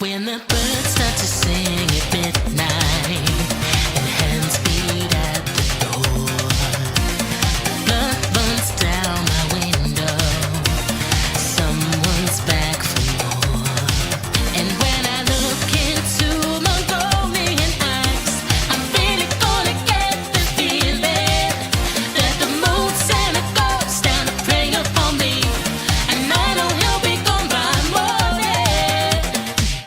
When the birds start to sing at midnight and hands beat at the door, blood runs down my window. Someone's back for more. And when I look into Mongolian eyes, I'm really gonna get the feeling that the moon Santa goes down to pray upon me, and I know he'll be gone by morning.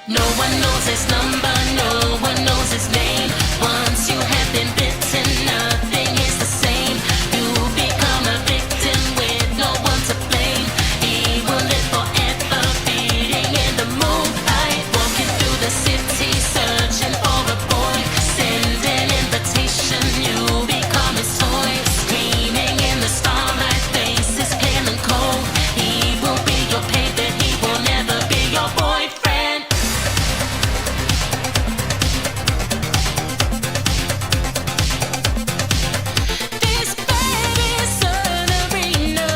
No one knows his number, no one knows his name. Once you have been bitten, nothing is the same. You become a victim with no one to blame. He will live forever, beating in the moonlight, walking through the city, searching for a boy. Send an invitation, you become his toy. Screaming in the starlight, faces pale and cold. He will be your payment, he will never be your boyfriend. This bed is an arena,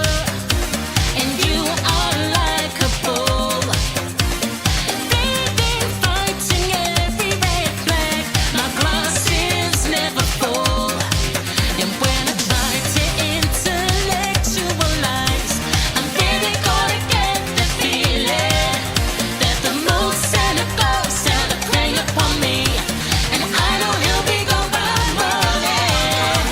and you are like a bull. Breathing, fighting every red flag. My glass is never full. And when I try to intellectualize, I'm really gonna get the feeling that the moon Santa goes down to prey upon me, and I know he'll be gone by morning.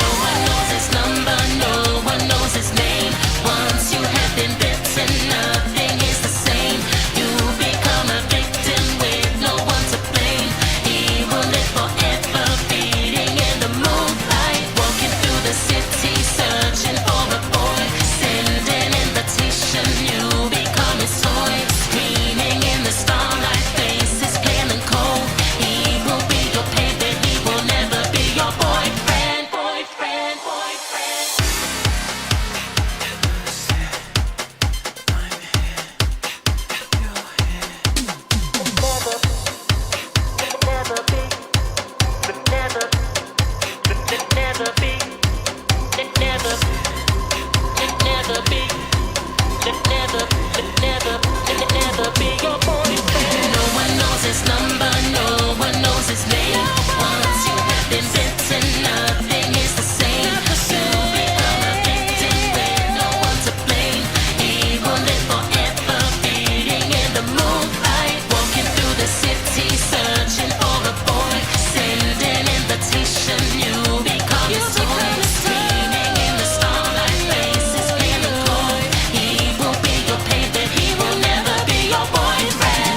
No one knows his number, no one knows his name. Once you have been bitten, nothing is the same. You become a victim with no one to blame. He will live forever, beating in the moonlight, walking through the city, searching for a boy. Send an invitation, you become his toy. Screaming in the starlight, faces pale and cold. He will be your payment, he will never be your boyfriend. Boyfriend, boyfriend. No one knows his number, no one knows his name. Once you have been bitten, nothing is the same. You become a victim with no one to blame. He will live forever, beating in the moonlight, walking through the city, searching for a boy. Send an invitation, you become his toy. Screaming in the starlight, faces pale and cold. He will be your payment, he will never be your boyfriend.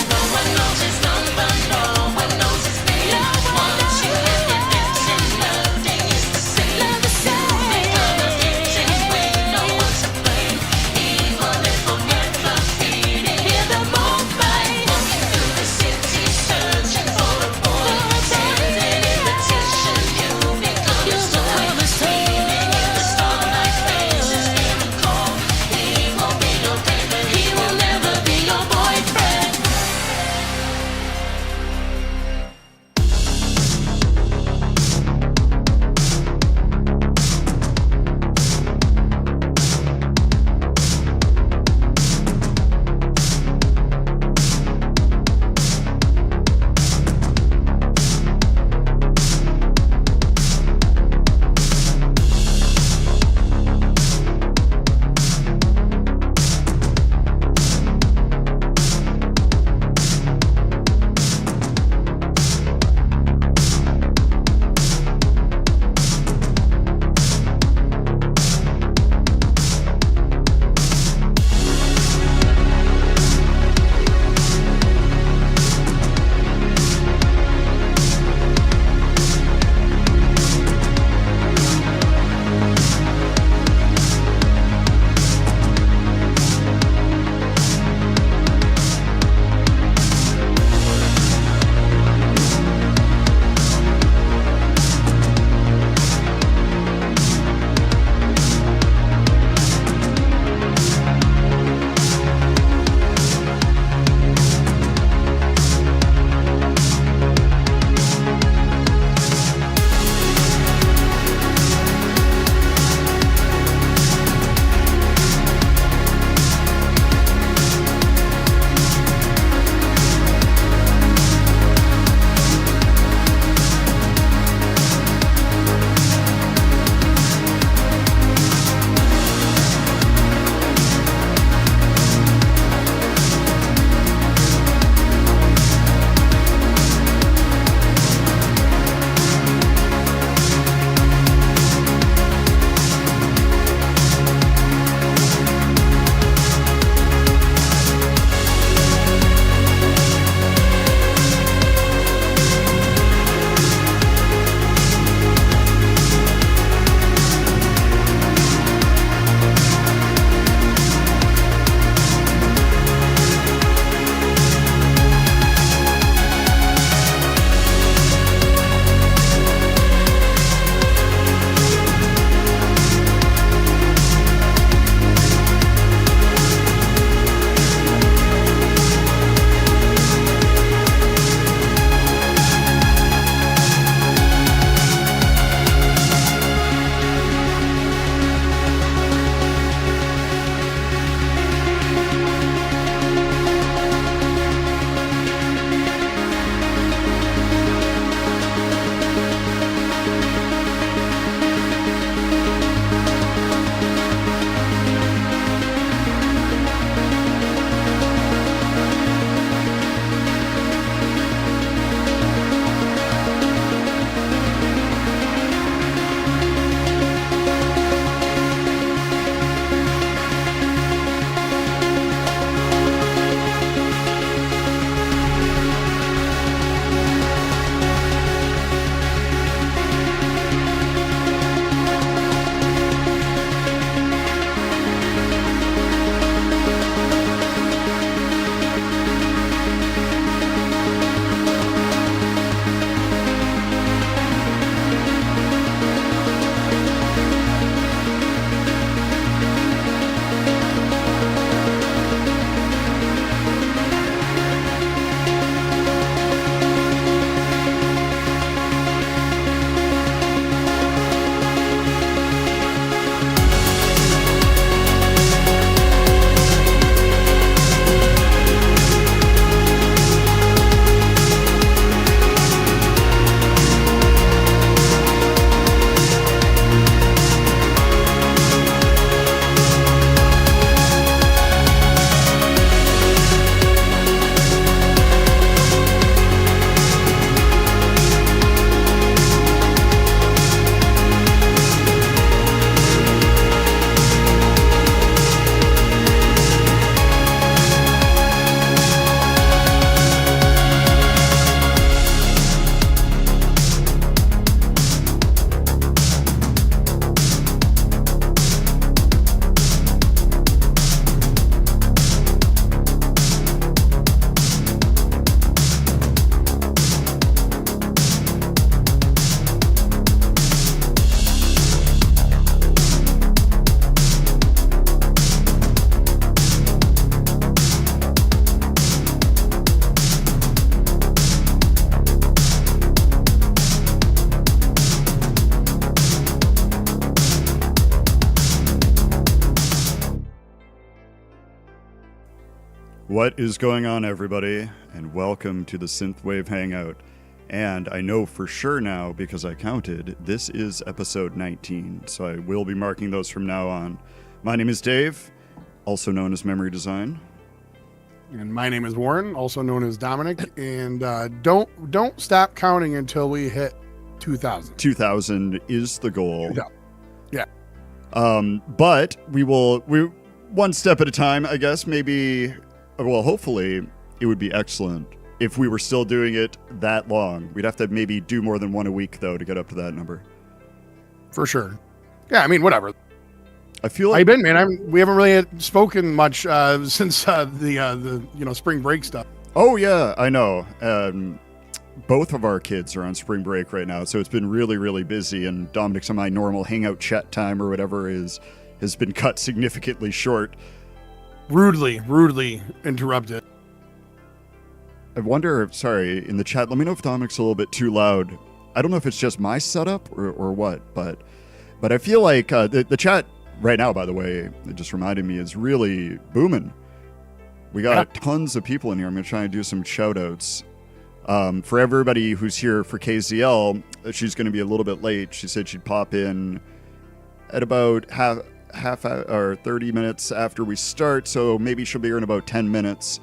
What is going on, everybody, and welcome to the Synthwave Hangout. And I know for sure now, because I counted, this is episode 19, so I will be marking those from now on. My name is Dave, also known as Memory Design. And my name is Woren, also known as Dominic. And don't stop counting until we hit 2,000. 2,000 is the goal. Yeah. But we one step at a time, I guess. Maybe, well, hopefully it would be excellent if we were still doing it that long. We'd have to maybe do more than one a week, though, to get up to that number. For sure. Yeah, I mean, whatever. I feel like... How you been, man? We haven't really spoken much since the spring break stuff. Oh, yeah, I know. Both of our kids are on spring break right now, so it's been really, really busy, and Dominic's and my normal hangout chat time or whatever has been cut significantly short. Rudely interrupted. I wonder if, sorry, in the chat, let me know if Dominic's a little bit too loud. I don't know if it's just my setup or what, but I feel like the chat right now, by the way, it just reminded me, is really booming. We got tons of people in here. I'm going to try and do some shout outs. For everybody who's here for KZL, she's going to be a little bit late. She said she'd pop in at about half or 30 minutes after we start, so maybe she'll be here in about 10 minutes.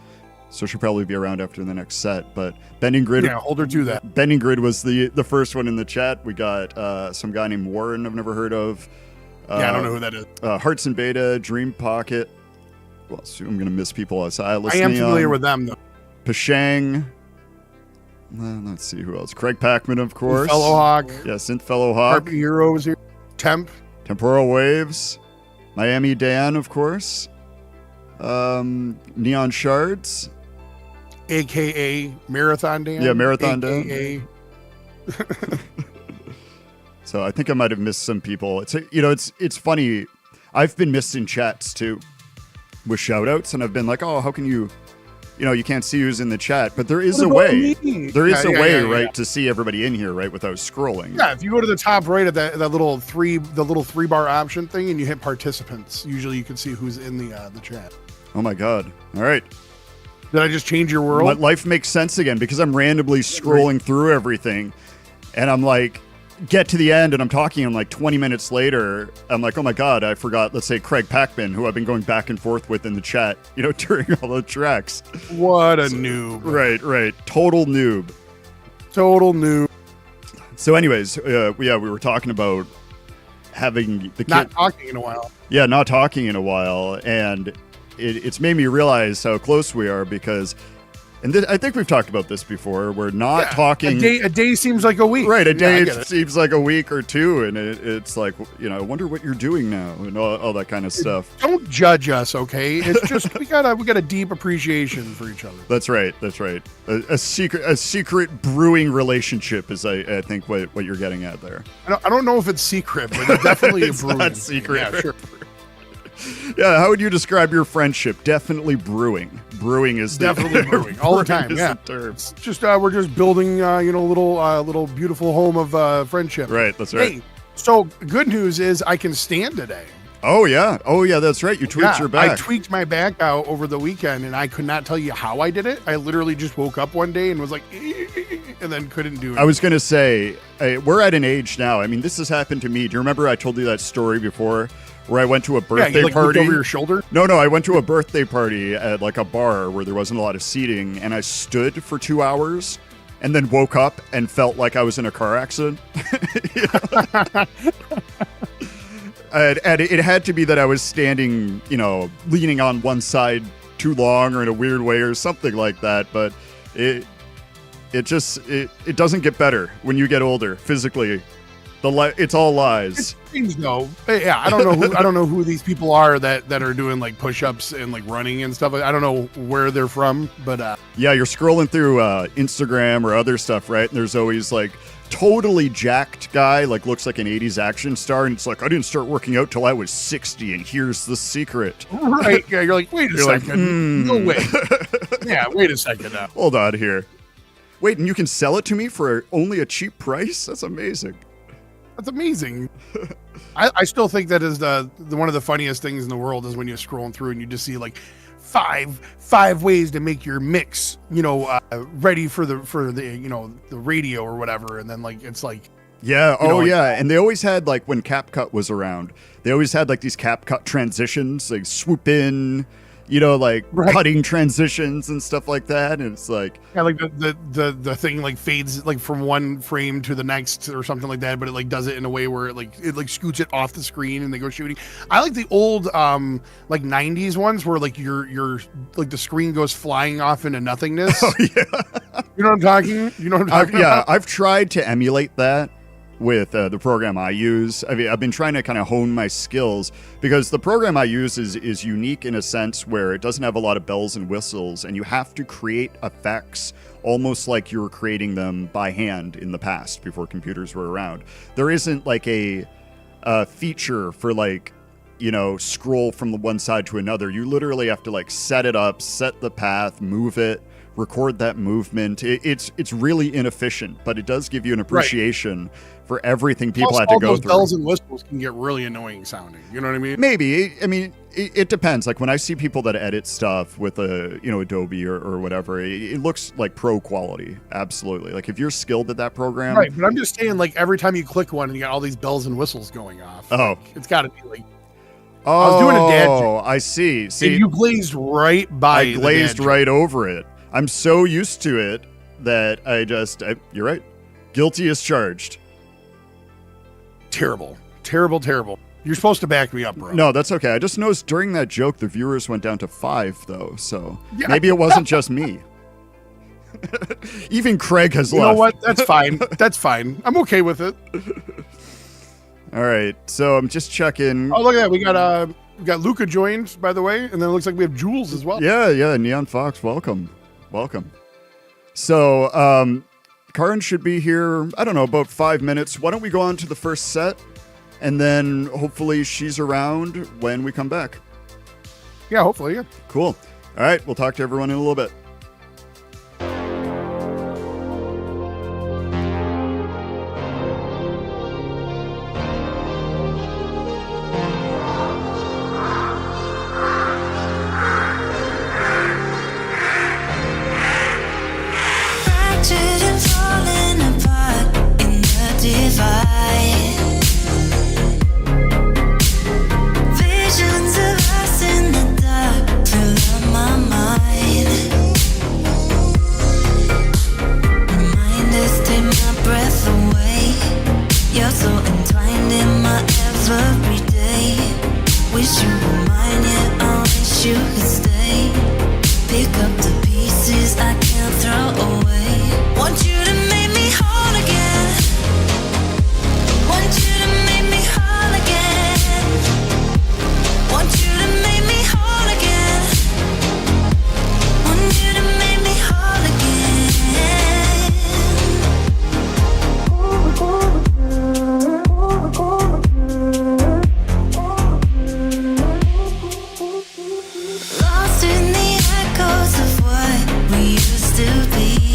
So she'll probably be around after the next set. But Bending Grid, yeah, hold her to that. Bending Grid was the first one in the chat. We got some guy named Woren I've never heard of. I don't know who that is. Hearts in Beta, Dream Pocket. Well, so I'm going to miss people. I am familiar with them, though. Pashang. Let's see who else. Craig Packman, of course. Fellow Hawk. Yeah, Synth Fellow Hawk. Harpy Heroes here. Temporal Waves. Miami Dan, of course. Neon Shards. AKA Marathon Dan. Yeah, Marathon AKA. Dan. So I think I might have missed some people. It's funny. I've been missing chats too with shout outs, and I've been like, oh, how can you can't see who's in the chat, but there is a way. There is a way, right, to see everybody in here, right, without scrolling. Yeah, if you go to the top right of that little three bar option thing, and you hit participants, usually you can see who's in the chat. Oh my God! All right. Did I just change your world? My life makes sense again because I'm randomly scrolling through everything, and I'm like, get to the end, and I'm talking, and like 20 minutes later, I'm like, oh my God, I forgot, let's say Craig Packman, who I've been going back and forth with in the chat, during all the tracks. What a noob. Right. Total noob. So anyways, we were talking about having the kid... Not talking in a while. Yeah, not talking in a while, and it's made me realize how close we are because... And I think we've talked about this before. We're not talking... A day seems like a week. Right, a day seems like a week or two, and it's like, I wonder what you're doing now, and all that kind of stuff. Don't judge us, okay? It's just, we got a deep appreciation for each other. That's right. A secret brewing relationship is, I think, what you're getting at there. I don't know if it's secret, but it's definitely it's a brewing. Not secret. Yeah, sure. Yeah, how would you describe your friendship? Definitely brewing. Brewing is definitely brewing all the time. Yeah, it's just we're just building, little beautiful home of friendship. Right, that's right. Hey, so good news is I can stand today. Oh yeah, that's right. You tweaked your back. I tweaked my back out over the weekend, and I could not tell you how I did it. I literally just woke up one day and was like, and then couldn't do it. I was gonna say, we're at an age now. I mean, this has happened to me. Do you remember I told you that story before? Where I went to a birthday party. Over your shoulder? No, I went to a birthday party at like a bar where there wasn't a lot of seating, and I stood for 2 hours, and then woke up and felt like I was in a car accident. And it had to be that I was standing, leaning on one side too long or in a weird way or something like that. But it doesn't get better when you get older physically. It's all lies. No, yeah, I don't know who these people are that are doing like push-ups and like running and stuff. I don't know where they're from, but yeah, you're scrolling through Instagram or other stuff, right? And there's always like totally jacked guy, like looks like an 80s action star, and it's like, I didn't start working out till I was 60, and here's the secret. Right? Yeah, you're like, wait a second, no way. Yeah, wait a second now. Hold on here. Wait, and you can sell it to me for only a cheap price? That's amazing. That's amazing. I still think that is the one of the funniest things in the world is when you're scrolling through and you just see like five ways to make your mix, ready for the the radio or whatever, and then like it's like. Yeah. Like, And they always had, like, when CapCut was around, they always had like these CapCut transitions, like swoop in, like cutting transitions and stuff like that. And it's like, yeah, like the thing like fades like from one frame to the next or something like that, but it like does it in a way where it scoots it off the screen and they go shooting. I like the old like 90s ones where like your like the screen goes flying off into nothingness. oh yeah, You know what I'm talking? You know what I'm talking about? I've tried to emulate that with the program I use. I mean, I've been trying to kind of hone my skills because the program I use is unique in a sense where it doesn't have a lot of bells and whistles, and you have to create effects almost like you were creating them by hand in the past before computers were around. There isn't like a feature for like, scroll from the one side to another. You literally have to like set it up, set the path, move it, record that movement. It's really inefficient, but it does give you an appreciation for everything people had to go through. Bells and whistles can get really annoying sounding. You know what I mean? Maybe. I mean, it depends. Like when I see people that edit stuff with Adobe or whatever, it looks like pro quality. Absolutely. Like if you're skilled at that program. Right. But I'm just saying, like every time you click one, you got all these bells and whistles going off. Oh, like, it's got to be like. Oh, I was doing a dad joke. I see. See, and you glazed right by. I glazed right over it. I'm so used to it that you're right. Guilty as charged. Terrible. You're supposed to back me up, bro. No, that's okay. I just noticed during that joke, the viewers went down to 5, though. So maybe it wasn't just me. Even Craig has left. You know what? That's fine. That's fine. I'm okay with it. All right. So I'm just checking. Oh, look at that. We got Luca joined, by the way. And then it looks like we have Jules as well. Yeah. Neon Fox, welcome. So, Karin should be here, I don't know, about 5 minutes. Why don't we go on to the first set, and then hopefully she's around when we come back. Yeah, hopefully, yeah. Cool. All right, we'll talk to everyone in a little bit. Lost in the echoes of what we used to be.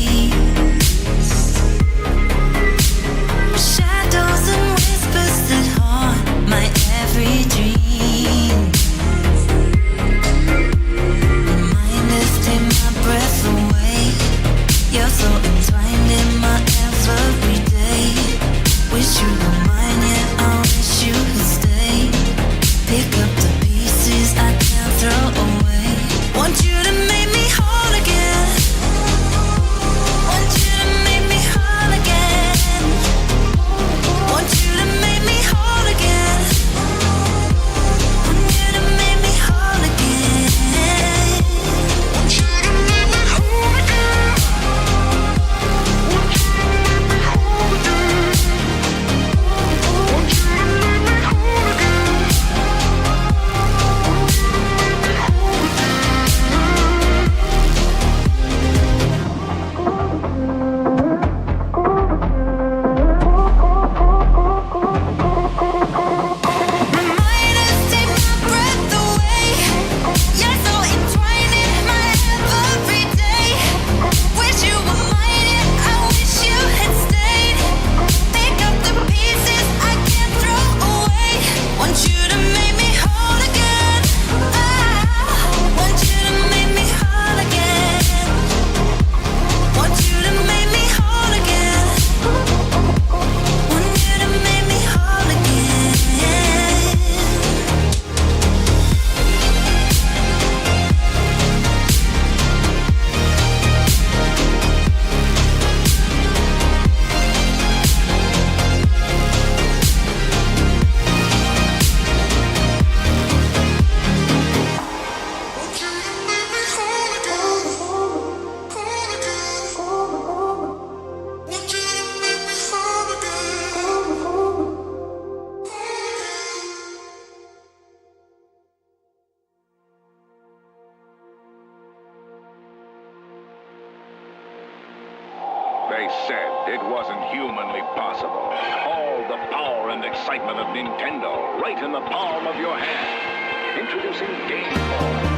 They said it wasn't humanly possible. All the power and excitement of Nintendo right in the palm of your hand. Introducing Game Boy.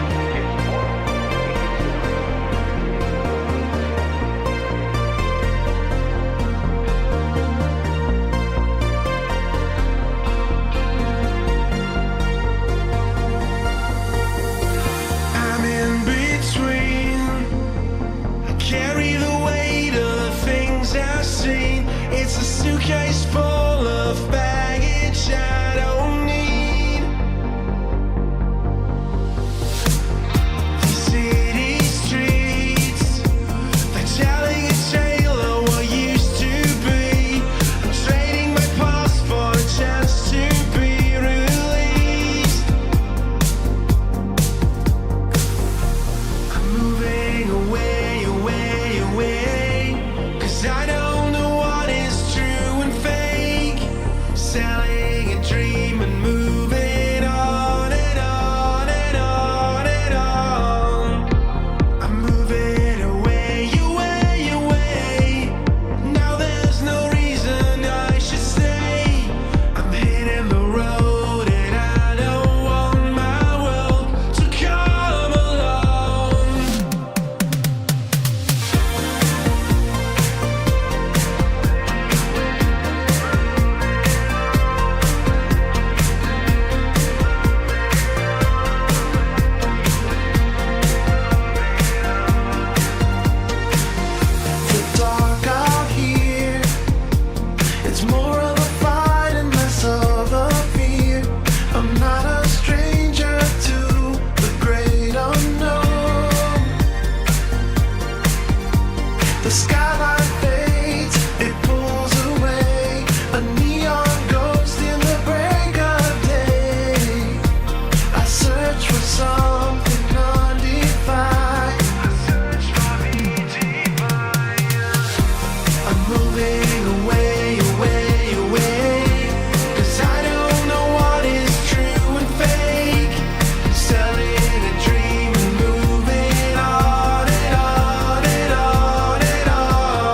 It's a suitcase full of baggage I don't need. The city streets, they're telling a tale of what used to be. I'm trading my past for a chance to be released. I'm moving away, away, away, 'cause I don't selling a dream and moving on and on and on and on. I'm moving away, away, away. Now there's no reason I should stay. I'm hitting the road and I don't want my world to come along. The skyline fades, it pulls away. A neon ghost in the break of day. I search for something undefined. I search for the divine. I'm moving away, away, away, 'cause I don't know what is true and fake. Selling a dream and moving on and on and on and on.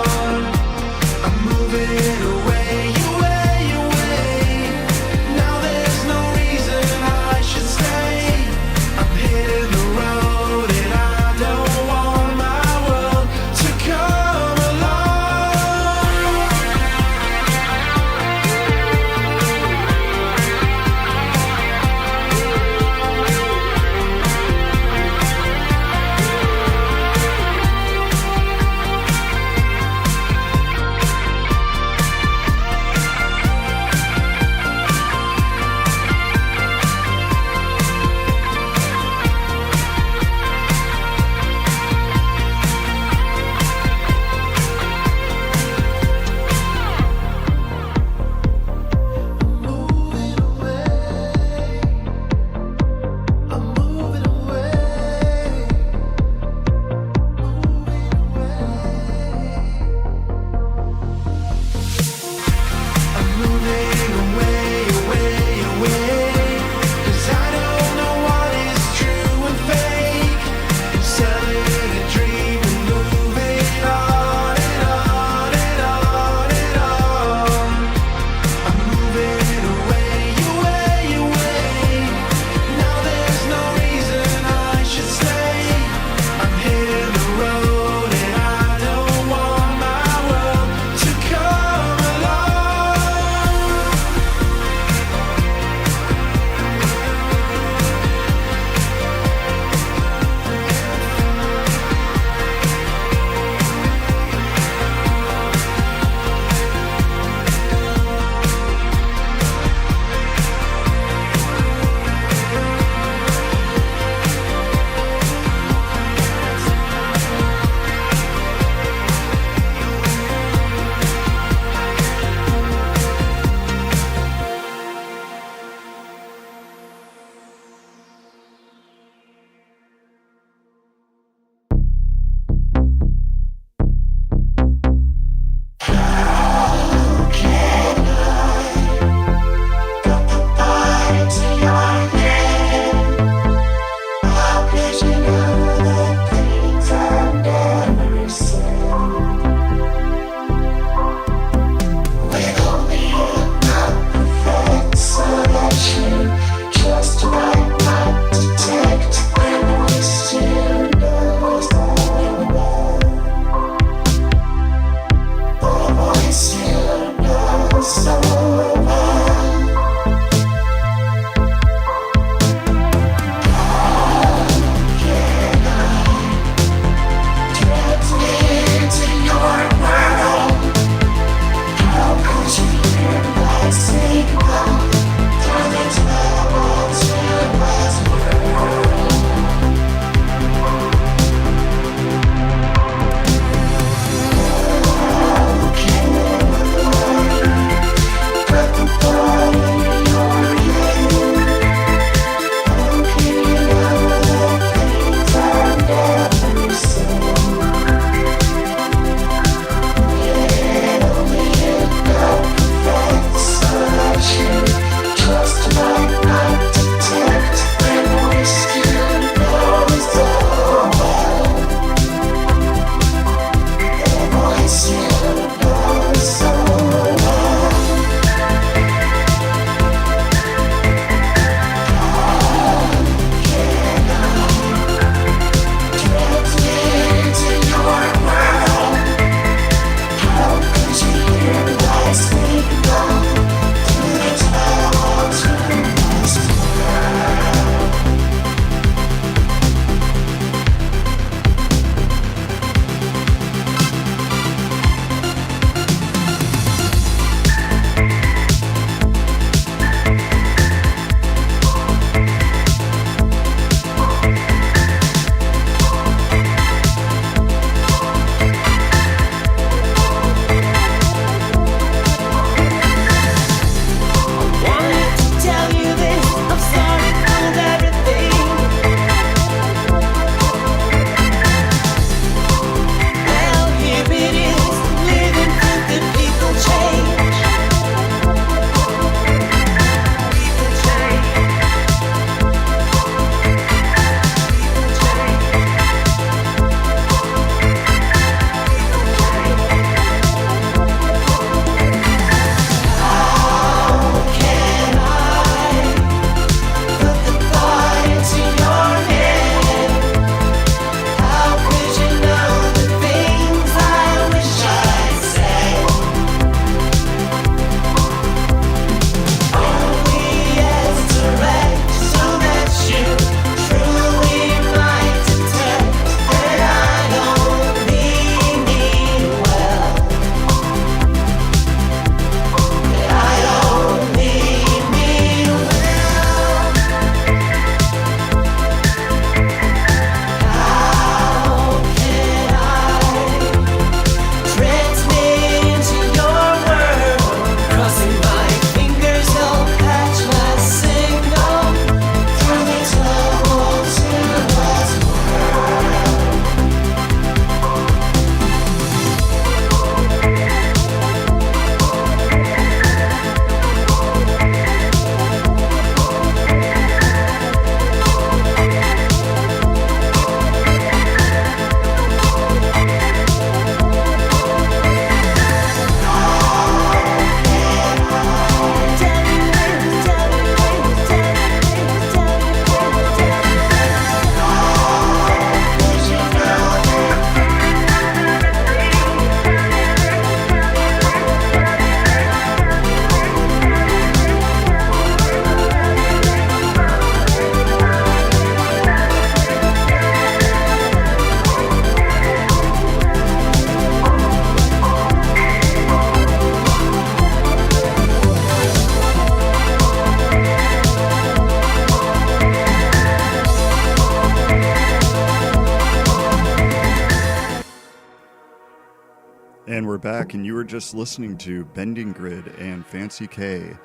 And we're back, and you were just listening to Bending Grid and Fancy K,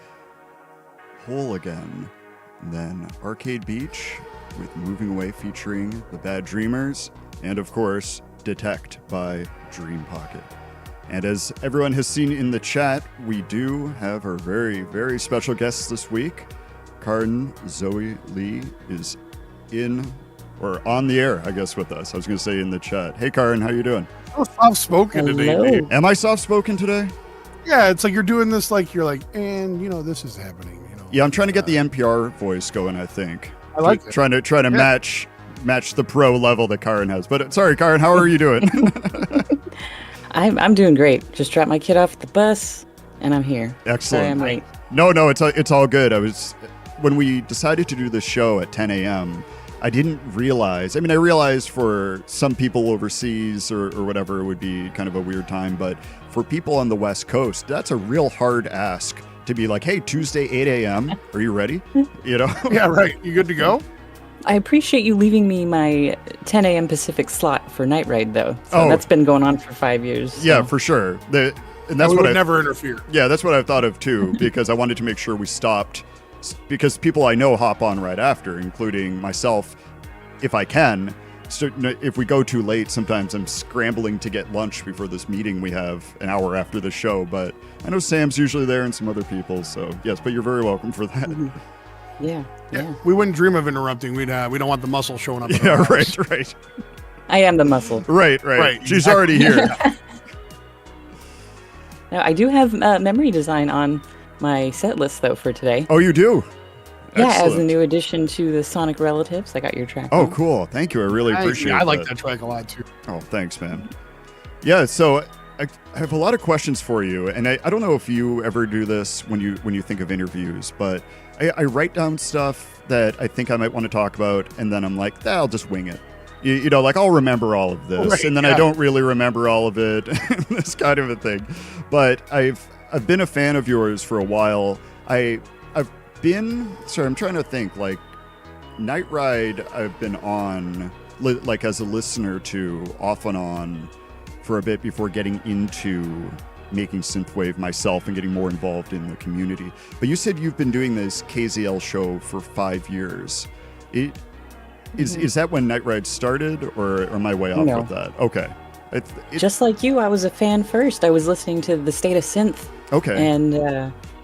Whole Again, and then Arcade Beach with Moving Away featuring The Bad Dreamers, and of course, Detect by Dream Pocket. And as everyone has seen in the chat, we do have our very, very special guest this week. Karin Zoe Lee is in, or on the air, I guess, with us. I was going to say in the chat. Hey, Karin, how you doing? So soft-spoken today, Dave. Am I soft-spoken today? Yeah, it's like you're doing this like you're like, and this is happening. Yeah, I'm trying to get the NPR voice going, I think. I like it. Trying to match the pro level that Karin has. But sorry, Karin, how are you doing? I'm doing great. Just dropped my kid off at the bus, and I'm here. Excellent. Sorry I'm late. No, it's all good. When we decided to do the show at 10 a.m., I didn't realize. I mean, I realized for some people overseas or whatever, it would be kind of a weird time. But for people on the West Coast, that's a real hard ask to be like, hey, Tuesday, 8 a.m., are you ready? Yeah, right. You good to go? I appreciate you leaving me my 10 a.m. Pacific slot for Night Ride, though. So that's been going on for 5 years. So. Yeah, for sure. And that's we what would never interfere. Yeah, that's what I thought of too, because I wanted to make sure we stopped, because people I know hop on right after, including myself, if I can. So if we go too late, sometimes I'm scrambling to get lunch before this meeting we have an hour after the show. But I know Sam's usually there and some other people. So yes, but you're very welcome for that. Mm-hmm. Yeah. We wouldn't dream of interrupting. We don't want the muscle showing up. Yeah, right. I am the muscle. Right. She's already here. Now, I do have memory design on my set list, though, for today. Oh, you do? Yeah, as a Excellent. new addition to the Sonic Relatives. I got your track. Oh, on. cool. Thank you. I really appreciate it. I like that track a lot, too. Oh, thanks, man. Yeah, so I have a lot of questions for you, and I don't know if you ever do this when you think of interviews, but I write down stuff that I think I might want to talk about, and then I'm like, I'll just wing it. Like I'll remember all of this, Right, and then I don't really remember all of it, this kind of a thing. But I've been a fan of yours for a while. I'm trying to think, like, Night Ride I've been on, like, as a listener to, off and on, for a bit before getting into making Synthwave myself and getting more involved in the community. But you said you've been doing this KZL show for 5 years. Is that when Night Ride started, or am I way off No. with that? Okay. Just like you, I was a fan first. I was listening to The State of Synth. Okay. And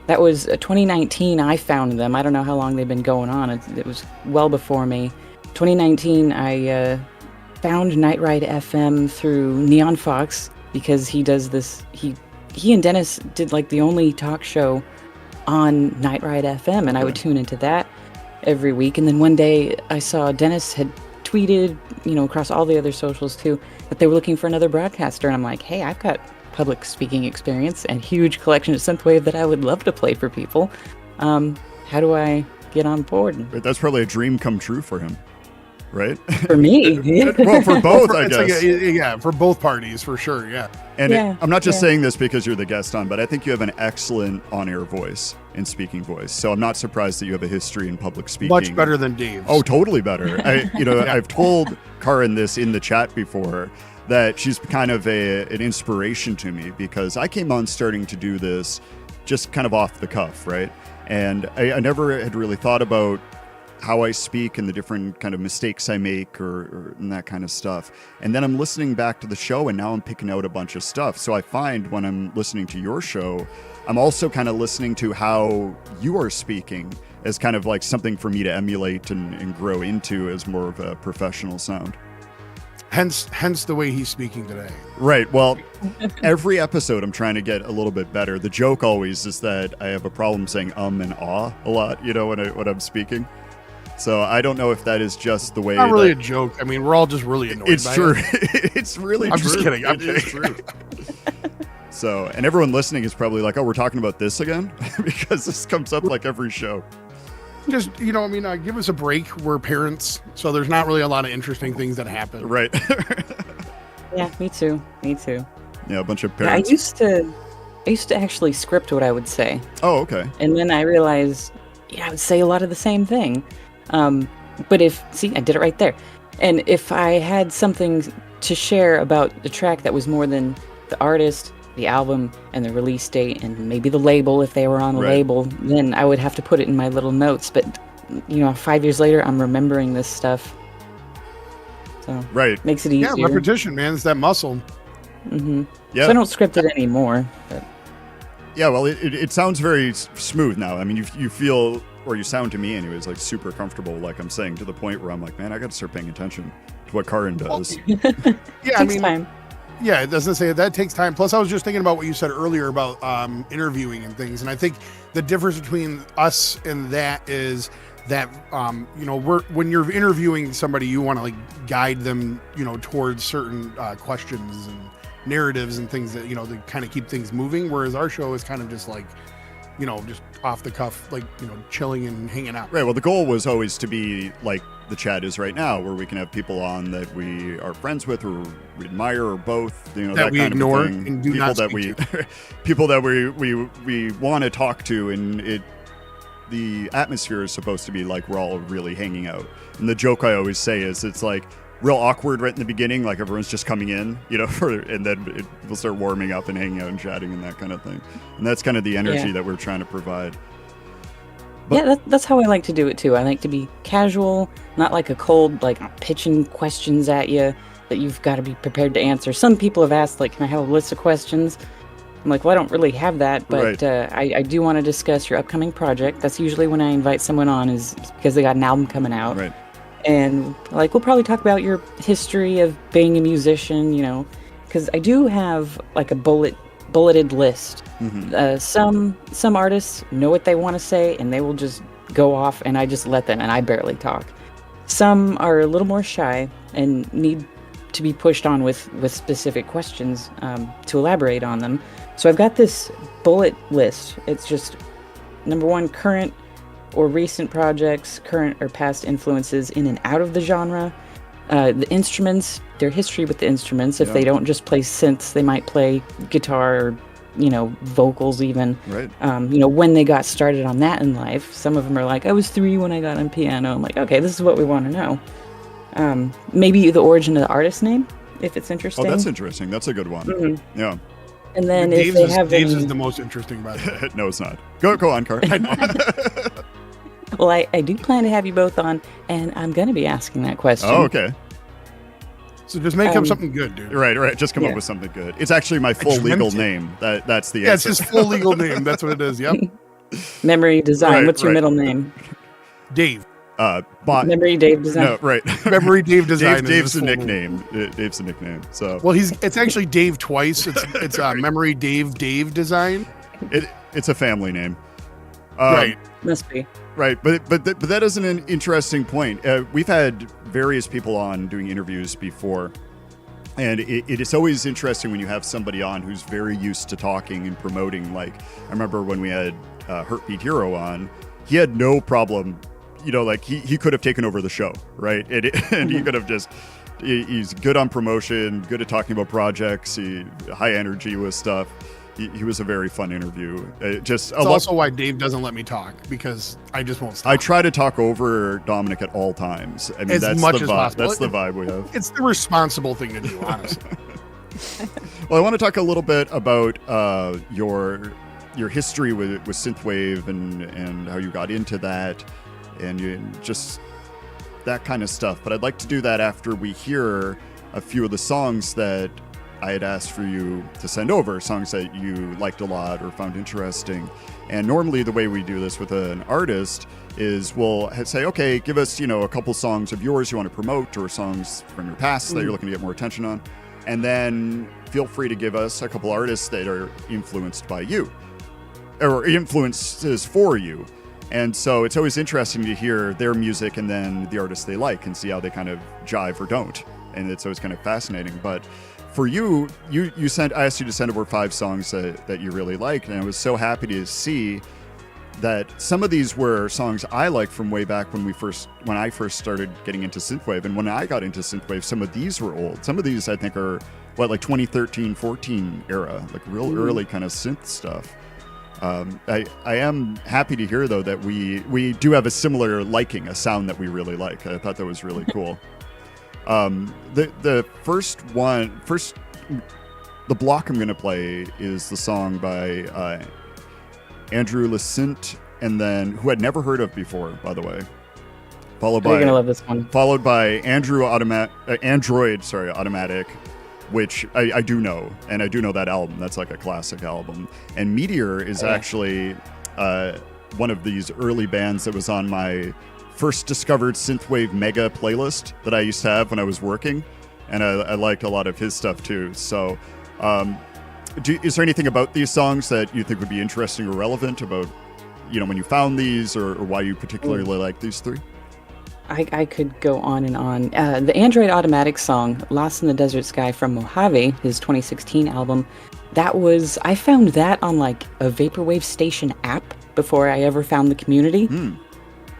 that was 2019. I found them. I don't know how long they've been going on. It was well before me. 2019, I found Night Ride FM through Neon Fox, because he does this. He and Dennis did like the only talk show on Night Ride FM, and I would tune into that every week. And then one day I saw Dennis had tweeted, across all the other socials too, that they were looking for another broadcaster. And I'm like, hey, I've got public speaking experience and huge collection of Synthwave that I would love to play for people. How do I get on board? That's probably a dream come true for him, right? For me. Well, for both, I It's guess. yeah, for both parties, for sure, yeah. And Yeah, I'm not just yeah. saying this because you're the guest on, but I think you have an excellent on-air voice and speaking voice. So I'm not surprised that you have a history in public speaking. Much better than Dave's. Oh, totally better. I've told Karin this in the chat before, that she's kind of an inspiration to me, because I came on starting to do this just kind of off the cuff, right? And I never had really thought about how I speak and the different kind of mistakes I make or and that kind of stuff. And then I'm listening back to the show, and now I'm picking out a bunch of stuff. So I find when I'm listening to your show, I'm also kind of listening to how you are speaking as kind of like something for me to emulate and grow into as more of a professional sound. Hence the way he's speaking today. Right. Well, every episode I'm trying to get a little bit better. The joke always is that I have a problem saying and ah a lot, when I'm speaking. So I don't know if that is just the way. Not really that, a joke. I mean, we're all just really annoyed. it's by true. It. It's really I'm true. just kidding. I'm It is kidding. true. So, and everyone listening is probably like, "Oh, we're talking about this again," because this comes up like every show. Just give us a break. We're parents, so there's not really a lot of interesting things that happen. Right. Yeah, me too. Yeah, a bunch of Yeah, I parents. used to actually script what I would say. Oh, okay. And then I realized, I would say a lot of the same thing. But I did it right there. And if I had something to share about the track that was more than the artist, the album, and the release date, and maybe the label if they were on the Right. label, then I would have to put it in my little notes. But 5 years later, I'm remembering this stuff, so Right. makes it Yeah, easier. repetition, man. It's that muscle. Yeah. So I don't script it anymore. But Yeah, well, it sounds very smooth now. I mean, you feel, or you sound to me anyways, like super comfortable, like I'm saying, to the point where I'm like, man, I got to start paying attention to what Karin does. Yeah, I takes mean, time. yeah, it doesn't say that takes time. Plus, I was just thinking about what you said earlier about interviewing and things, and I think the difference between us and that is that when you're interviewing somebody, you want to like guide them, towards certain questions and narratives and things that to kind of keep things moving. Whereas our show is kind of just like, just off the cuff, like chilling and hanging out. Right. Well, the goal was always to be like the chat is right now, where we can have people on that we are friends with or we admire or both. That we kind ignore of a thing. and do people not that speak we people that we want to talk to, and the atmosphere is supposed to be like we're all really hanging out. And the joke I always say is it's like real awkward right in the beginning, like everyone's just coming in, and then we'll start warming up and hanging out and chatting and that kind of thing. And that's kind of the energy that we're trying to provide. Yeah, that's how I like to do it too. I like to be casual, not like a cold, like pitching questions at you that you've got to be prepared to answer. Some people have asked, like, can I have a list of questions? I'm like, well, I don't really have that, but Right. I do want to discuss your upcoming project. That's usually when I invite someone on, is because they got an album coming out. Right. And like, we'll probably talk about your history of being a musician, because I do have like a bulleted list. Some artists know what they want to say and they will just go off, and I just let them, and I barely talk. Some are a little more shy and need to be pushed on with specific questions to elaborate on them. So I've got this bullet list. It's just number one, current or recent projects, current or past influences in and out of the genre, the instruments, their history with the instruments. If they don't just play synths, they might play guitar or vocals even. Right. When they got started on that in life. Some of them are like, I was 3 when I got on piano. I'm like, okay, this is what we want to know. Maybe the origin of the artist name, if it's interesting. Oh, that's interesting. That's a good one. Yeah. And then Dave's if they have Dave's any, is the most interesting, by the way. No, it's not. Go on, Karin. well, I do plan to have you both on, and I'm going to be asking that question. Oh, okay. So just make up something good, dude. Right. Just come up Yeah. with something good. It's actually my full dreamt legal it. name. That's the Yeah, it's answer. his full legal name. That's what it is. Yep. Memory Design. Right, What's your right. middle name? Dave. Memory Dave Design. No, right. Memory Dave Design. Dave's is the his full name. nickname. Dave's the nickname. So Well, it's actually Dave twice. It's Memory Dave Design. it's a family name. Right. Must be. Right, but that is an interesting point. We've had various people on doing interviews before, and it is always interesting when you have somebody on who's very used to talking and promoting. Like, I remember when we had Heartbeat Hero on, he had no problem, like he could have taken over the show, right? And he could have just, he's good on promotion, good at talking about projects, high energy with stuff. He was a very fun interview. It's also why Dave doesn't let me talk, because I just won't stop. I try to talk over Dominic at all times. I mean, As that's much the as vibe. possible. That's the vibe we have. It's the responsible thing to do, honestly. Well, I want to talk a little bit about your history with Synthwave and how you got into that and just that kind of stuff. But I'd like to do that after we hear a few of the songs that I had asked for you to send over, songs that you liked a lot or found interesting. And normally the way we do this with an artist is we'll say, okay, give us, a couple songs of yours you want to promote, or songs from your past that you're looking to get more attention on. And then feel free to give us a couple artists that are influenced by you or influences for you. And so it's always interesting to hear their music and then the artists they like and see how they kind of jive or don't. And it's always kind of fascinating. But for you I asked you to send over 5 songs that you really liked, and I was so happy to see that some of these were songs I liked from way back when I first started getting into Synthwave. And when I got into Synthwave, some of these were old. Some of these I think are like 2013, 14 era, like real early kind of synth stuff. I am happy to hear though that we do have a similar liking, a sound that we really like. I thought that was really cool. The first the block I'm going to play is the song by Andrew Licent, and then who I'd never heard of before, by the way. Followed You're by gonna love this one. Followed by Android Automatic, which I do know, and I do know that album. That's like a classic album. And Meteor is actually one of these early bands that was on my first discovered Synthwave mega playlist that I used to have when I was working, and I liked a lot of his stuff too. So, is there anything about these songs that you think would be interesting or relevant about, when you found these, or why you particularly like these three? I could go on and on. The Android Automatic song, Lost in the Desert Sky from Mojave, his 2016 album, I found that on like a Vaporwave Station app before I ever found the community.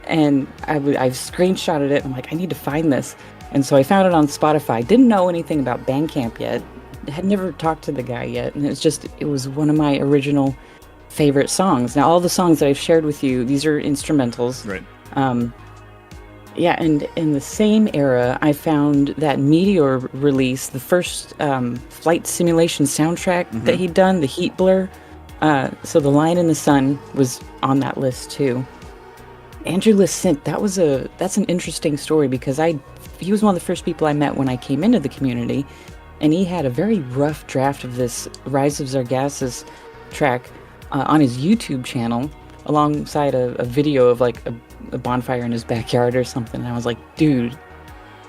And I've screenshotted it. I'm like, I need to find this. And so I found it on Spotify. Didn't know anything about Bandcamp yet. Had never talked to the guy yet. And it was one of my original favorite songs. Now, all the songs that I've shared with you, these are instrumentals. Right. Yeah, and in the same era, I found that Meteor release, the first flight simulation soundtrack that he'd done, the Heat Blur. So The Lion in the Sun was on that list too. Andrew Licent, that's an interesting story because he was one of the first people I met when I came into the community, and he had a very rough draft of this Rise of Zargassus track on his YouTube channel, alongside a video of like a bonfire in his backyard or something. And I was like, dude,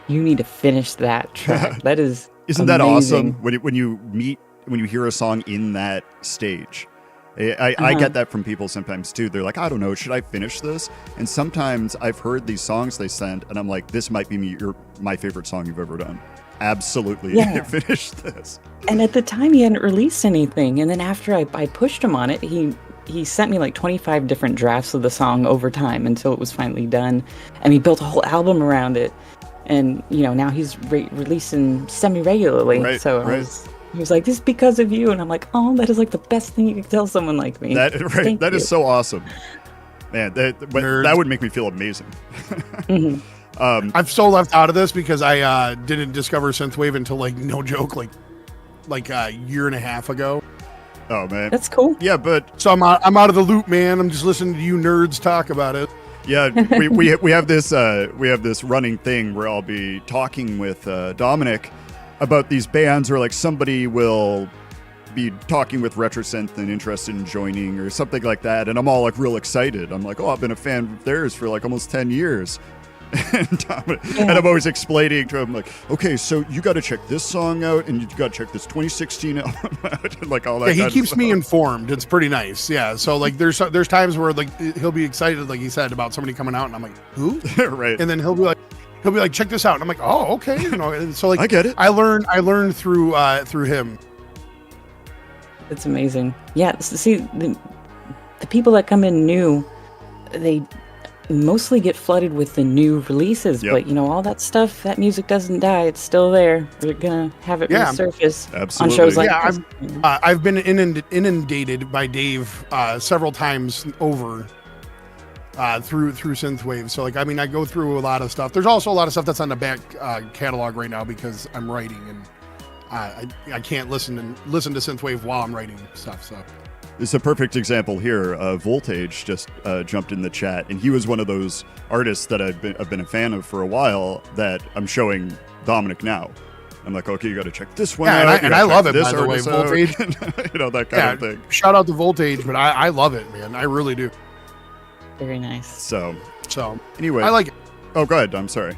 you need to finish that track. That is Isn't that amazing. awesome when you hear a song in that stage? I get that from people sometimes too. They're like, I don't know, should I finish this? And sometimes I've heard these songs they send, and I'm like, this might be my favorite song you've ever done. Absolutely, finish this. And at the time, he hadn't released anything. And then after I pushed him on it, he sent me like 25 different drafts of the song over time until it was finally done. And he built a whole album around it. And, now he's releasing semi-regularly. Right, So he was like, this is because of you. And I'm like, oh, that is like the best thing you could tell someone like me. That is so awesome. Man, that would make me feel amazing. I'm so left out of this because I didn't discover Synthwave until, like, no joke, like a year and a half ago. Oh man, That's cool. yeah, but So I'm out of the loop, man. I'm just listening to you nerds talk about it. yeah, we have this running thing where I'll be talking with Dominic about these bands, or like somebody will be talking with RetroSynth and interested in joining or something like that, and I'm all like real excited. I'm like, oh, I've been a fan of theirs for like almost 10 years. And I'm always explaining to him, like, okay, so you got to check this song out, and you got to check this 2016 album out, and like all that. Yeah, he keeps me informed. It's pretty nice. Yeah, so like there's times where like he'll be excited, like he said, about somebody coming out, and I'm like, who? Right. And then he'll be like, check this out, and I'm like, oh, okay, And so like I get it. I learned through him. It's amazing. Yeah, see, the people that come in new, they mostly get flooded with the new releases. Yep. But, all that stuff, that music doesn't die. It's still there. We're going to have it resurface Absolutely. on shows like Yeah, this. I've been inundated by Dave several times over through Synthwave. So like, I mean, I go through a lot of stuff. There's also a lot of stuff that's on the back catalog right now because I'm writing, and I can't listen to Synthwave while I'm writing stuff. So It's a perfect example here. Voltage just jumped in the chat, and he was one of those artists that I've been a fan of for a while that I'm showing Dominic now. I'm like, okay, you got to check this one out. And I love it, this by the way, artist out, Voltage. that kind of thing. Shout out to Voltage, but I love it, man. I really do. Very nice. So So anyway, I like it. Oh, go ahead. I'm sorry.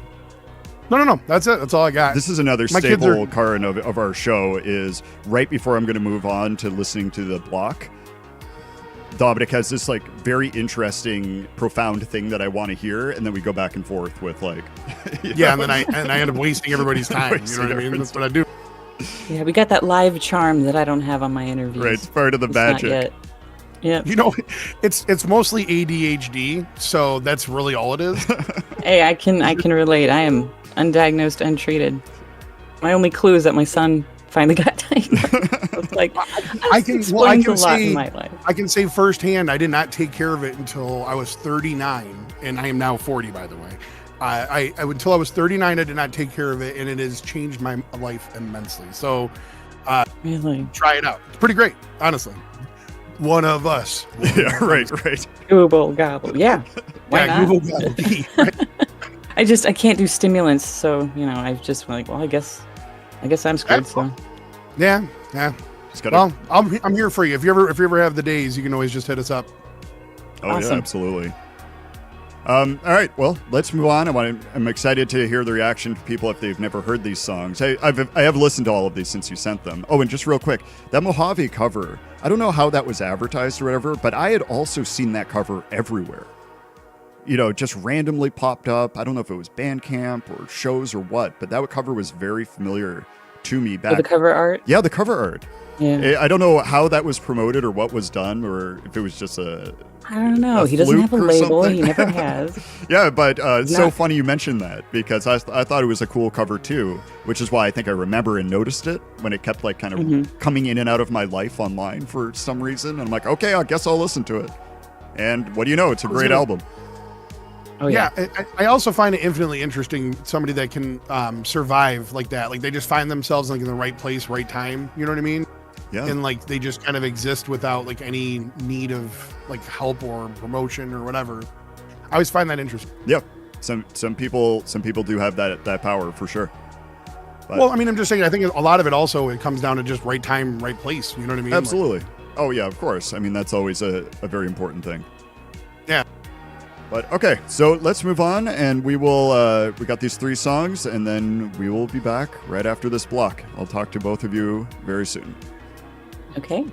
No. That's it. That's all I got. This is another My kids staple Karin of our show is right before I'm going to move on to listening to the block. Dominic has this like very interesting, profound thing that I want to hear, and then we go back and forth with like, yeah, and then I end up wasting everybody's time. You know what I mean? That's what I do. Yeah, we got that live charm that I don't have on my interviews. Right, it's part of the It's not magic. yet. Yeah. It's mostly ADHD, so that's really all it is. Hey, I can relate. I am undiagnosed, untreated. My only clue is that my son finally got diagnosed. It's like I can explains a lot in my life. I can say firsthand, I did not take care of it until I was 39, and I am now 40, by the way. Until I was 39, I did not take care of it, and it has changed my life immensely. So, Really? Try it out. It's pretty great, honestly. One of us. Yeah, right. Google gobble. Yeah. Why Yeah, not? Google Gobble Tea, right? I can't do stimulants, so I've just like, well, I guess I'm screwed. So Yeah. Just gotta, Well, I'm here for you. If you ever have the days, you can always just hit us up. oh yeah, awesome. absolutely. All right, well, let's move on. I'm excited to hear the reaction to people if they've never heard these songs. I have listened to all of these since you sent them. Oh, and just real quick, that Mojave cover, I don't know how that was advertised or whatever, but I had also seen that cover everywhere. Just randomly popped up. I don't know if it was Bandcamp or shows or what, but that cover was very familiar to me back. the cover art. Yeah, the cover art. Yeah. I don't know how that was promoted or what was done, or if it was just a I don't know. a He doesn't have a fluke or label. something. He never has. Yeah, but it's so Not- funny you mentioned that because I thought it was a cool cover too, which is why I think I remember and noticed it when it kept like kind of coming in and out of my life online for some reason. And I'm like, okay, I guess I'll listen to it. And what do you know? It's a great album. Oh yeah. I also find it infinitely interesting, somebody that can survive like that. Like they just find themselves like in the right place, right time. You know what I mean? Yeah. And like they just kind of exist without like any need of like help or promotion or whatever. I always find that interesting. Yep. Some people do have that power for sure. But Well, I mean, I'm just saying, I think a lot of it also, it comes down to just right time, right place. You know what I mean? Like, absolutely. Oh yeah, of course. I mean, that's always a very important thing. yeah. But okay, so let's move on, and we will. We got these 3 songs, and then we will be back right after this block. I'll talk to both of you very soon. Okay.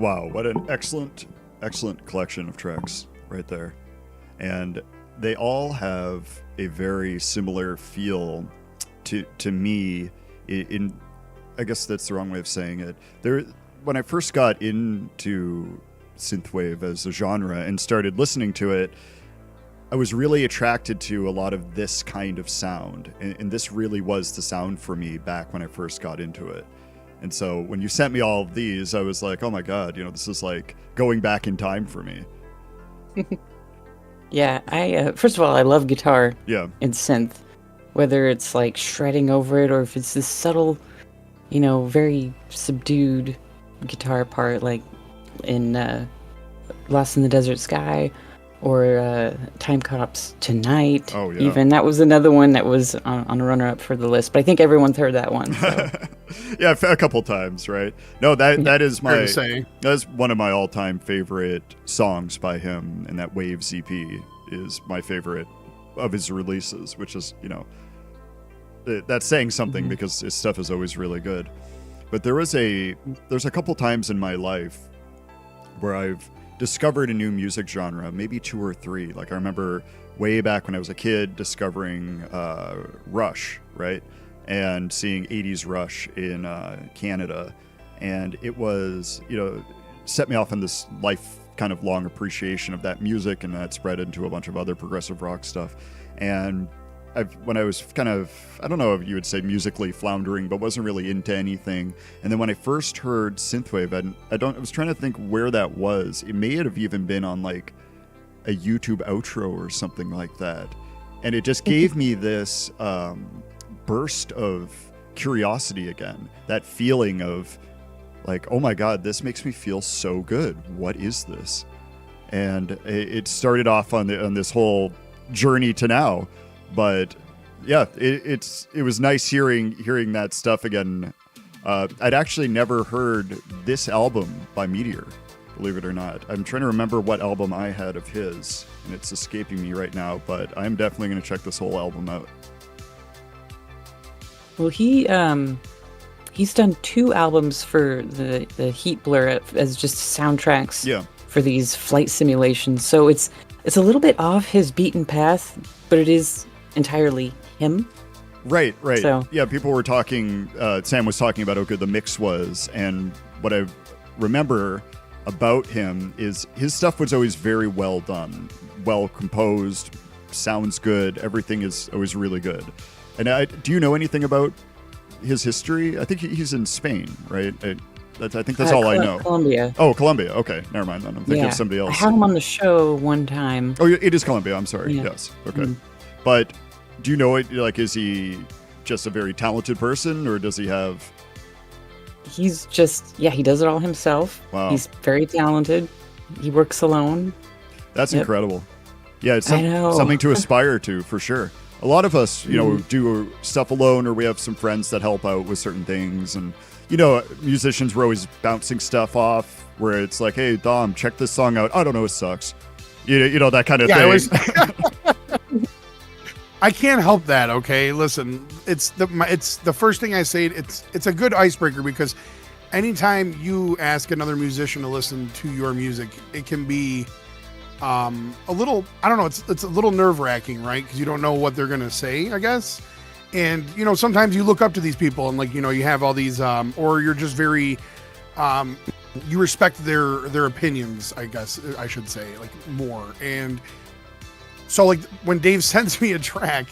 Wow, what an excellent collection of tracks right there. And they all have a very similar feel to me in I guess that's the wrong way of saying it. When I first got into synthwave as a genre and started listening to it, I was really attracted to a lot of this kind of sound, and this really was the sound for me back when I first got into it. And so when you sent me all of these, I was like, oh my god, this is like going back in time for me. Yeah, I first of all, I love guitar Yeah. and synth, whether it's like shredding over it or if it's this subtle, very subdued guitar part, like in Lost in the Desert Sky, or Time Cop's Tonight. Oh, yeah. Even that was another one that was on a runner-up for the list, but I think everyone's heard that one. So. Yeah, a couple times, right? No, that is Fair to say. that's one of my all-time favorite songs by him, and that Waves EP is my favorite of his releases, which is, that's saying something because his stuff is always really good. But there's a couple times in my life where I've discovered a new music genre, maybe 2 or 3. Like I remember way back when I was a kid discovering Rush, right? And seeing 80s Rush in Canada. And it was, set me off on this life kind of long appreciation of that music, and that spread into a bunch of other progressive rock stuff. And when I was kind of, I don't know if you would say musically floundering, but wasn't really into anything. And then when I first heard synthwave, I was trying to think where that was. It may have even been on like a YouTube outro or something like that. And it just gave me this burst of curiosity again. That feeling of like, oh my God, this makes me feel so good. What is this? And it started off on this whole journey to now. But yeah, it was nice hearing that stuff again. I'd actually never heard this album by Meteor, believe it or not. I'm trying to remember what album I had of his, and it's escaping me right now, but I'm definitely going to check this whole album out. Well, he's done 2 albums for the Heat Blur as just soundtracks for these flight simulations. So it's a little bit off his beaten path, but it is entirely him. Right. So, yeah, people were talking, Sam was talking about how good the mix was, and what I remember about him is his stuff was always very well done, well composed, sounds good, everything is always really good. And do you know anything about his history? I think he's in Spain, right? I think that's all I know. Colombia. Oh, Colombia. Okay, never mind then. I'm thinking of somebody else. I had him on the show one time. Oh, it is Colombia. I'm sorry. Yeah. Yes. Okay. But do you know it? Like, is he just a very talented person, or does he have? He's just, he does it all himself. Wow. He's very talented. He works alone. That's incredible. Yeah, it's I know. something to aspire to for sure. A lot of us, do stuff alone, or we have some friends that help out with certain things. And, musicians were always bouncing stuff off where it's like, hey, Dom, check this song out. I don't know, it sucks. That kind of thing. I can't help that. Okay, listen, it's the first thing I say. It's a good icebreaker, because anytime you ask another musician to listen to your music, it can be a little, I don't know, it's a little nerve-wracking, right? Because you don't know what they're gonna say, I guess. And sometimes you look up to these people, and like you have all these or you're just very you respect their opinions, I guess I should say, like, more. And so like when Dave sends me a track,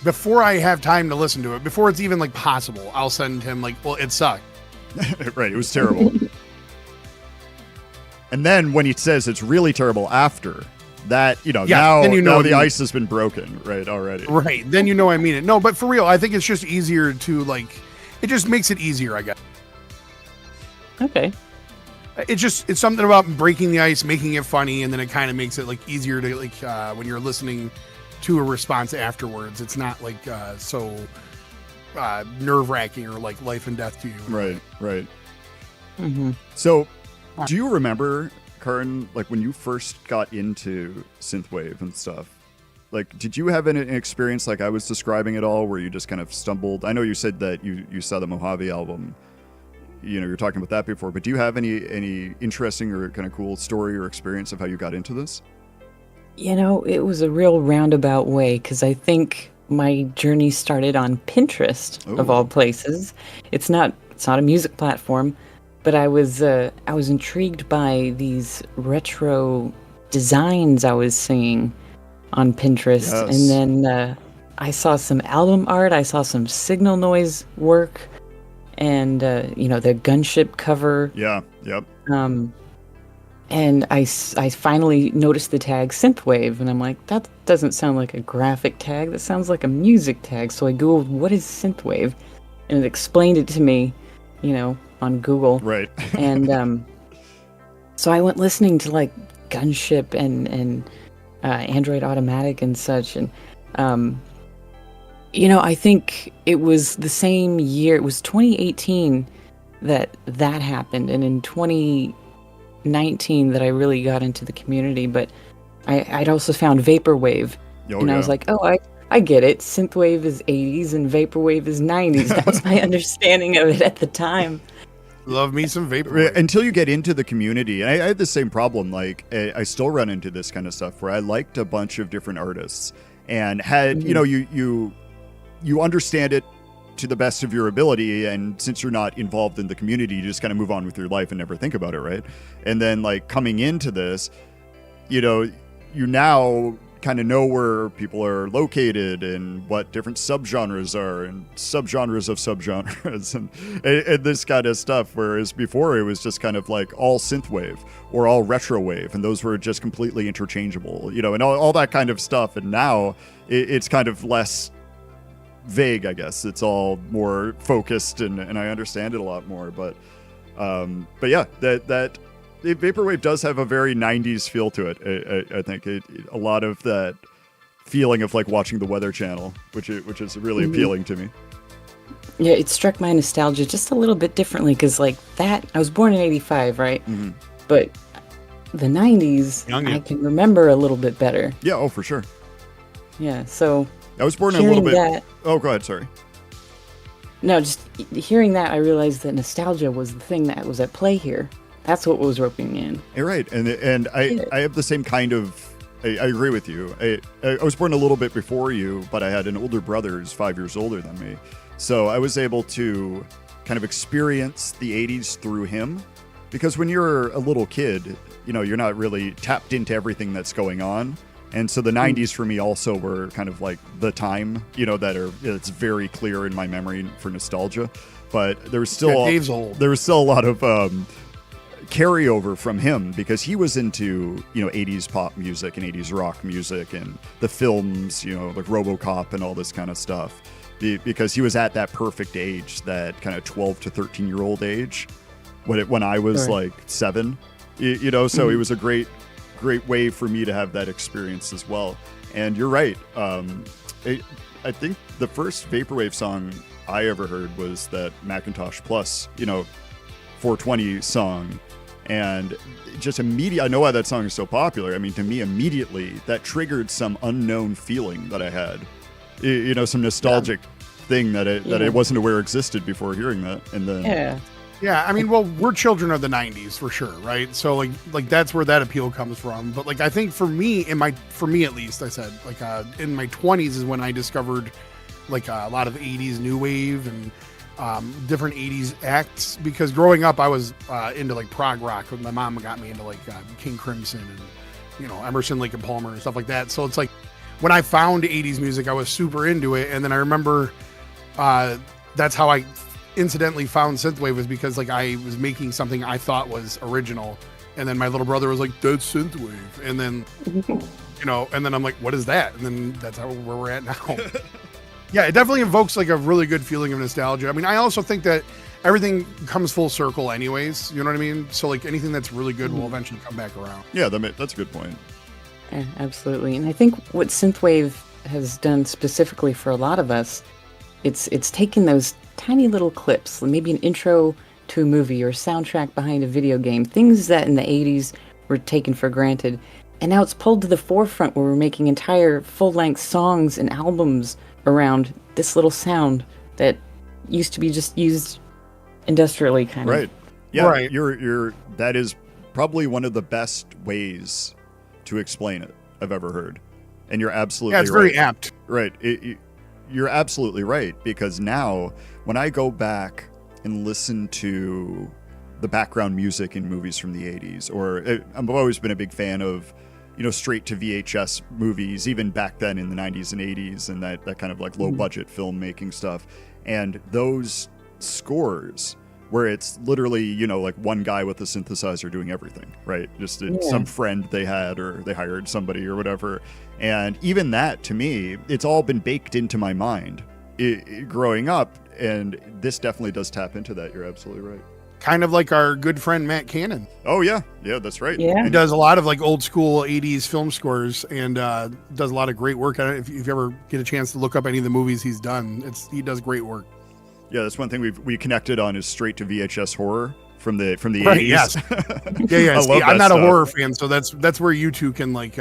before I have time to listen to it, before it's even like possible, I'll send him like, well, it sucked. Right, it was terrible. And then when he says it's really terrible after that, now the ice has been broken, right, already. Right, then I mean it. No, but for real, I think it's just easier to it just makes it easier, I guess. Okay. It's something about breaking the ice, making it funny, and then it kind of makes it easier to when you're listening to a response afterwards. It's not so nerve-wracking or like life and death to you. Right. Mm-hmm. So, do you remember, Karin, when you first got into synthwave and stuff? Did you have an experience like I was describing at all, where you just kind of stumbled? I know you said that you saw the Mojave album you're talking about that before, but do you have any interesting or kind of cool story or experience of how you got into this? It was a real roundabout way because I think my journey started on Pinterest of Ooh. all places. It's not a music platform, but I was intrigued by these retro designs I was seeing on Pinterest, Yes. and then I saw some album art, I saw some signal noise work, and the gunship cover. Yeah. Yep. And I finally noticed the tag Synthwave, and I'm like, that doesn't sound like a graphic tag, that sounds like a music tag. So I googled, what is Synthwave? And it explained it to me, on Google. Right. And so I went listening to like Gunship and Android Automatic and such, and I think it was the same year, it was 2018 that happened, and in 2019 that I really got into the community. But I'd also found Vaporwave, and I was like, oh, I get it. Synthwave is 80s and Vaporwave is 90s. That was my understanding of it at the time. Love me some Vaporwave. Until you get into the community, and I had the same problem. Like, I still run into this kind of stuff where I liked a bunch of different artists and had, you understand it to the best of your ability, and since you're not involved in the community, you just kind of move on with your life and never think about it, right? And then, like, coming into this, you now kind of know where people are located and what different subgenres are and subgenres of subgenres and this kind of stuff, whereas before it was just kind of like all synthwave or all retrowave, and those were just completely interchangeable, and all that kind of stuff. And now it's kind of less vague, I guess. It's all more focused, and I understand it a lot more. But yeah, that Vaporwave does have a very 90s feel to it. I think a lot of that feeling of like watching the Weather Channel, which is really appealing to me. Yeah, it struck my nostalgia just a little bit differently because like that, I was born in 85, right? Mm-hmm. But the 90s, I can remember a little bit better. Yeah, oh, for sure. Yeah, so I was born a little bit. That, oh, go ahead. Sorry. No, just hearing that, I realized that nostalgia was the thing that was at play here. That's what was roping me in. You're right, and I have the same kind of. I agree with you. I was born a little bit before you, but I had an older brother who's 5 years older than me, so I was able to kind of experience the 80s through him. Because when you're a little kid, you're not really tapped into everything that's going on. And so the 90s for me also were kind of like the time, it's very clear in my memory for nostalgia. But there was still Dave's old. There was still a lot of carryover from him because he was into 80s pop music and 80s rock music and the films, like RoboCop and all this kind of stuff. Because he was at that perfect age, that kind of 12 to 13-year-old age when I was like 7, so it was a great way for me to have that experience as well. And you're right. I think the first Vaporwave song I ever heard was that Macintosh Plus, 420 song. And just immediately, I know why that song is so popular. I mean, to me, immediately, that triggered some unknown feeling that I had. Some nostalgic thing that I wasn't aware existed before hearing that. And then Yeah, I mean, well, we're children of the 90s for sure, right? So like that's where that appeal comes from. But like I think for me at least, I said like in my 20s is when I discovered like a lot of 80s new wave and different 80s acts, because growing up I was into like prog rock. My mom got me into like King Crimson and Emerson, Lake and Palmer and stuff like that. So it's like when I found 80s music, I was super into it. And then I remember that's how I incidentally found Synthwave, was because like I was making something I thought was original, and then my little brother was like, that's Synthwave, and then and then I'm like, what is that? And then that's where we're at now. Yeah, it definitely evokes like a really good feeling of nostalgia. I mean, I also think that everything comes full circle anyways, you know what I mean? So like anything that's really good will eventually come back around. Yeah, that's a good point. Yeah, absolutely. And I think what Synthwave has done specifically for a lot of us, it's taken those tiny little clips, maybe an intro to a movie or a soundtrack behind a video game, things that in the 80s were taken for granted, and now it's pulled to the forefront where we're making entire full-length songs and albums around this little sound that used to be just used industrially kind of. Right. Yeah. Right. You're that is probably one of the best ways to explain it I've ever heard. And you're absolutely Yeah, it's right. very apt. Right. You're absolutely right, because now when I go back and listen to the background music in movies from the 80s, or I've always been a big fan of, straight to VHS movies, even back then in the 90s and 80s, and that kind of like low budget filmmaking stuff. And those scores where it's literally, like one guy with a synthesizer doing everything, right? Just some friend they had, or they hired somebody or whatever. And even that, to me, it's all been baked into my mind growing up. And this definitely does tap into that. You're absolutely right. Kind of like our good friend Matt Cannon. Oh, yeah. Yeah, that's right. Yeah. He does a lot of like old school 80s film scores, and does a lot of great work. I don't know if you ever get a chance to look up any of the movies he's done. He does great work. Yeah, that's one thing we connected on, is straight to VHS horror from the 80s. Right, yes. Yeah. I See, love I'm that not a stuff. horror fan, so that's where you two can like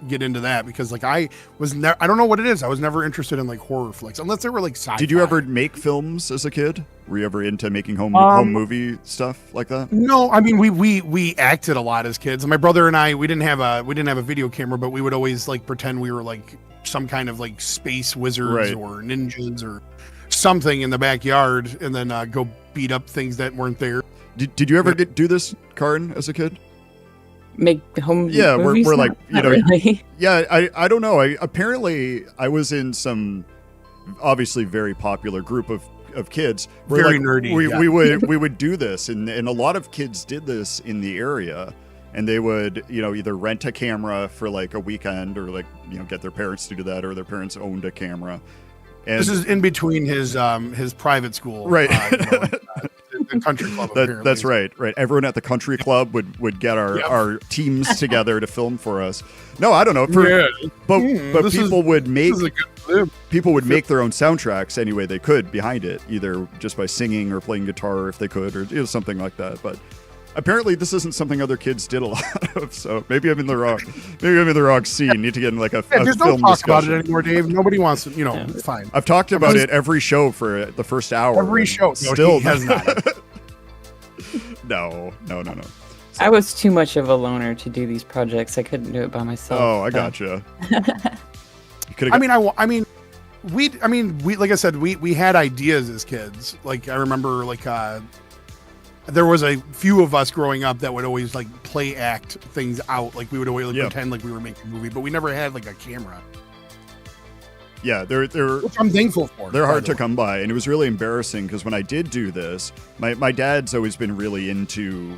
get into that, because like I don't know what it is. I was never interested in like horror flicks unless they were like sci-fi. Did you ever make films as a kid? Were you ever into making home movie stuff like that? No, I mean we acted a lot as kids. My brother and I, we didn't have a video camera, but we would always like pretend we were like some kind of like space wizards Right. or ninjas or something in the backyard, and then go beat up things that weren't there. Did you ever do this, Karin, as a kid? Make home Yeah, movies? we're like, Not really. Yeah, I don't know. Apparently I was in some obviously very popular group of kids. Where, Very like, nerdy, We, yeah. we would do this, and a lot of kids did this in the area, and they would either rent a camera for like a weekend, or like get their parents to do that, or their parents owned a camera. And This is in between his private school, Right. The country club. Apparently. That's right. Everyone at the country club would get our teams together to film for us. No, I don't know. But this people would make This is a good clip. people would make their own soundtracks any way they could behind it, either just by singing or playing guitar if they could, or something like that. But apparently this isn't something other kids did a lot of, so maybe I'm in the wrong scene. Need to get in like a Just film don't talk discussion. about it anymore, Dave. Nobody wants to. It's fine. I've talked about it every show for the first hour. Every show. No, Still he has not. No. I was too much of a loner to do these projects. I couldn't do it by myself. Oh, I so. gotcha. I mean, we like I said, we had ideas as kids. Like I remember, like there was a few of us growing up that would always like play act things out. Like we would always pretend like we were making a movie, but we never had like a camera. Yeah, they're Which I'm thankful for. they're by hard the to way. come by, and it was really embarrassing because when I did do this, my dad's always been really into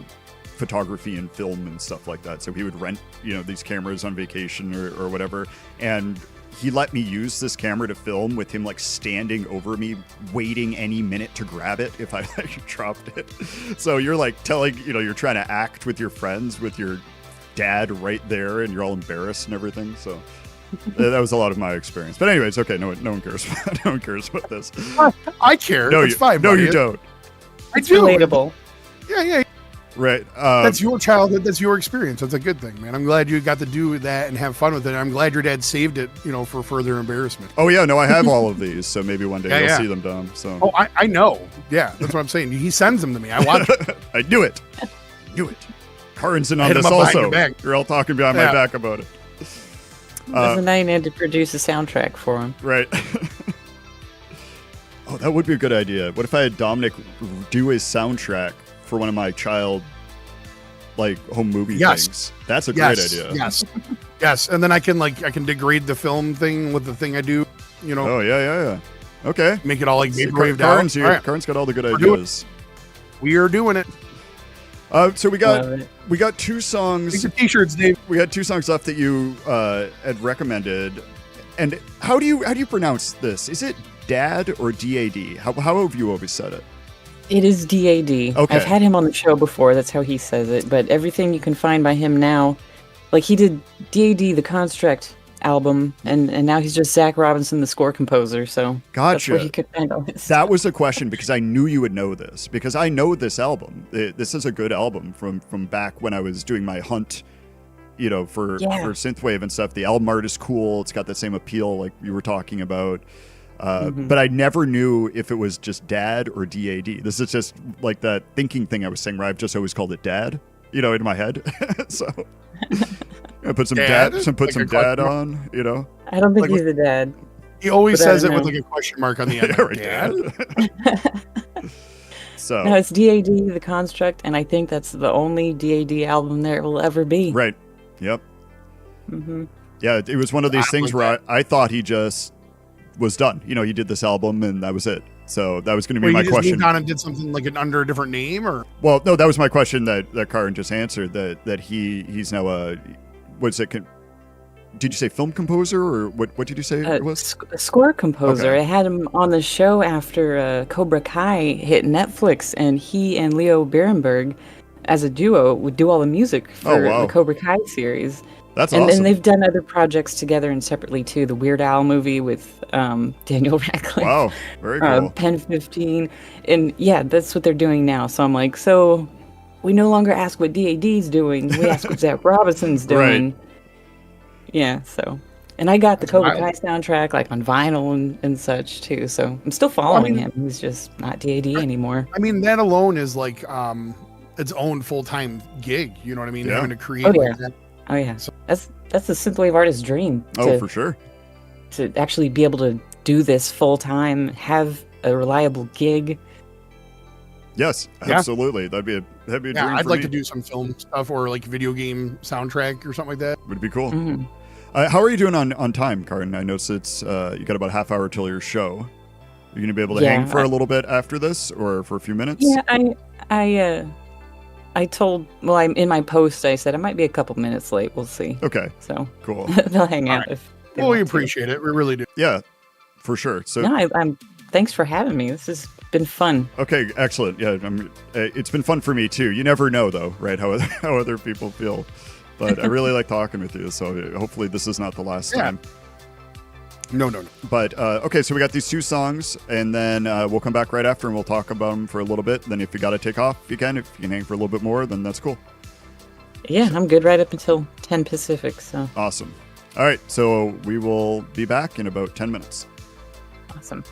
photography and film and stuff like that, so he would rent these cameras on vacation or whatever, and he let me use this camera to film with him like standing over me waiting any minute to grab it if I like dropped it. So you're like telling you're trying to act with your friends with your dad right there, and you're all embarrassed and everything. So that was a lot of my experience. But anyways, okay, no one cares. No one cares about this. I care. No, It's fine. no, buddy. you don't. I do. Relatable. Yeah. Right. That's your childhood. That's your experience. That's a good thing, man. I'm glad you got to do that and have fun with it. I'm glad your dad saved it, for further embarrassment. Oh yeah, no, I have all of these, so maybe one day Yeah, you'll yeah. see them, Dom. So Oh, I know. Yeah, that's what I'm saying. He sends them to me. I watch it. I knew it. Knew it. Karin's in on Hit him this up behind also. your back. You're all talking behind my Yeah. back about it. Doesn't I need to produce a soundtrack for him? Right. Oh, that would be a good idea. What if I had Dominic do his soundtrack for one of my child home movie Yes. things? That's a great idea. Yes. And then I can degrade the film thing with the thing I do, Oh yeah. Okay. make it all like See, vaporwaved out. Karin's here. All right, Karin's got all the good We're doing ideas. we are doing it. So we Love got it. two Make songs. your t-shirts, Dave. We had two songs left that you had recommended. And how do you pronounce this? Is it Dad or DAD? How have you always said it? It is DAD. Okay. I've had him on the show before. That's how he says it. But everything you can find by him now, like he did DAD, the Construct album, and now he's just Zach Robinson, the score composer. So that's Gotcha. where he could find all his That was a question because I knew you would know this because I know this album. This is a good album from back when I was doing my hunt, for Yeah. synthwave and stuff. The album art is cool. It's got that same appeal like you were talking about. But I never knew if it was just Dad or DAD. This is just like that thinking thing I was saying where I've just always called it Dad, in my head. So I put some Dad? put Like some a Dad question on, I don't think Like he's a dad. He always But I says it don't with know. like a question mark on the end. Yeah, Like, right, Dad? So No, it's DAD, The Construct, and I think that's the only DAD album there will ever be. right, yep, Hmm. yeah. It was one of these I things like where I thought he just was done. He did this album and that was it. So that was going to be Wait, my he just question. moved on and did something like under a different name, or Well, no, that was my question that Karin just answered. That he's now what's it? Did you say film composer or what did you say it was? Score composer. Okay. I had him on the show after Cobra Kai hit Netflix, and he and Leo Berenberg, as a duo, would do all the music for wow. the Cobra Kai series. That's And awesome. then they've done other projects together and separately too. The Weird Al movie with Daniel Radcliffe. Wow, very cool. Pen 15. And yeah, that's what they're doing now. So I'm like, so we no longer ask what DAD's doing. We ask what Zach Robinson's doing. Right. Yeah, so. And I got the Cobra Kai wild. soundtrack like on vinyl and such too. So I'm still following mean- him. He's just not DAD anymore. I mean, that alone is like its own full time gig. You know what I mean? Yeah. Having to create. Oh, like yeah. that. Oh yeah. So- That's the synthwave artist's dream. Oh, for sure. To actually be able to do this full time, have a reliable gig. Yes, Yeah. absolutely. That'd be a dream. Yeah, I'd for like me. to do some film stuff or like video game soundtrack or something like that. Would be cool. Mhm. How are you doing on time, Karin? I noticed it's you got about a half hour till your show. You're gonna be able to Yeah, hang for a little bit after this, or for a few minutes. Yeah, I told, well, I'm in my post. I said I might be a couple minutes late. We'll see. Okay. So Cool. they'll hang out Alright. if. They Well, we want to. appreciate it. We really do. Yeah, for sure. So No, I'm. Thanks for having me. This has been fun. okay, excellent. Yeah, it's been fun for me too. You never know though, right? How how other people feel. But I really like talking with you. So hopefully this is not the last Yeah. time. No. But okay, so we got these two songs, and then we'll come back right after, and we'll talk about them for a little bit. Then if you got to take off, you can. If you can hang for a little bit more, then that's cool. Yeah, I'm good right up until 10 Pacific. So Awesome. All right, so we will be back in about 10 minutes. awesome.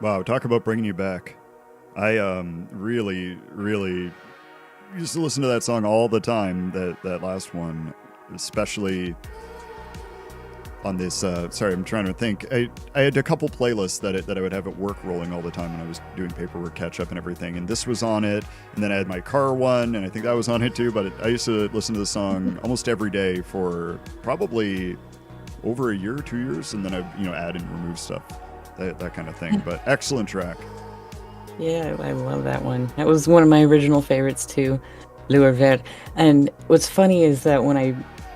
Wow, talk about bringing you back. I really used to listen to that song all the time, that last one, especially on this sorry, I'm trying to think. I had a couple playlists that I would have at work rolling all the time when I was doing paperwork catch up and everything, and this was on it, and then I had my car one, and I think that was on it too, but I used to listen to the song almost every day for probably over a year or 2 years, and then I add and remove stuff, that kind of thing. But excellent track. Yeah, I love that one. That was one of my original favorites too, Lueur Vert. And what's funny is that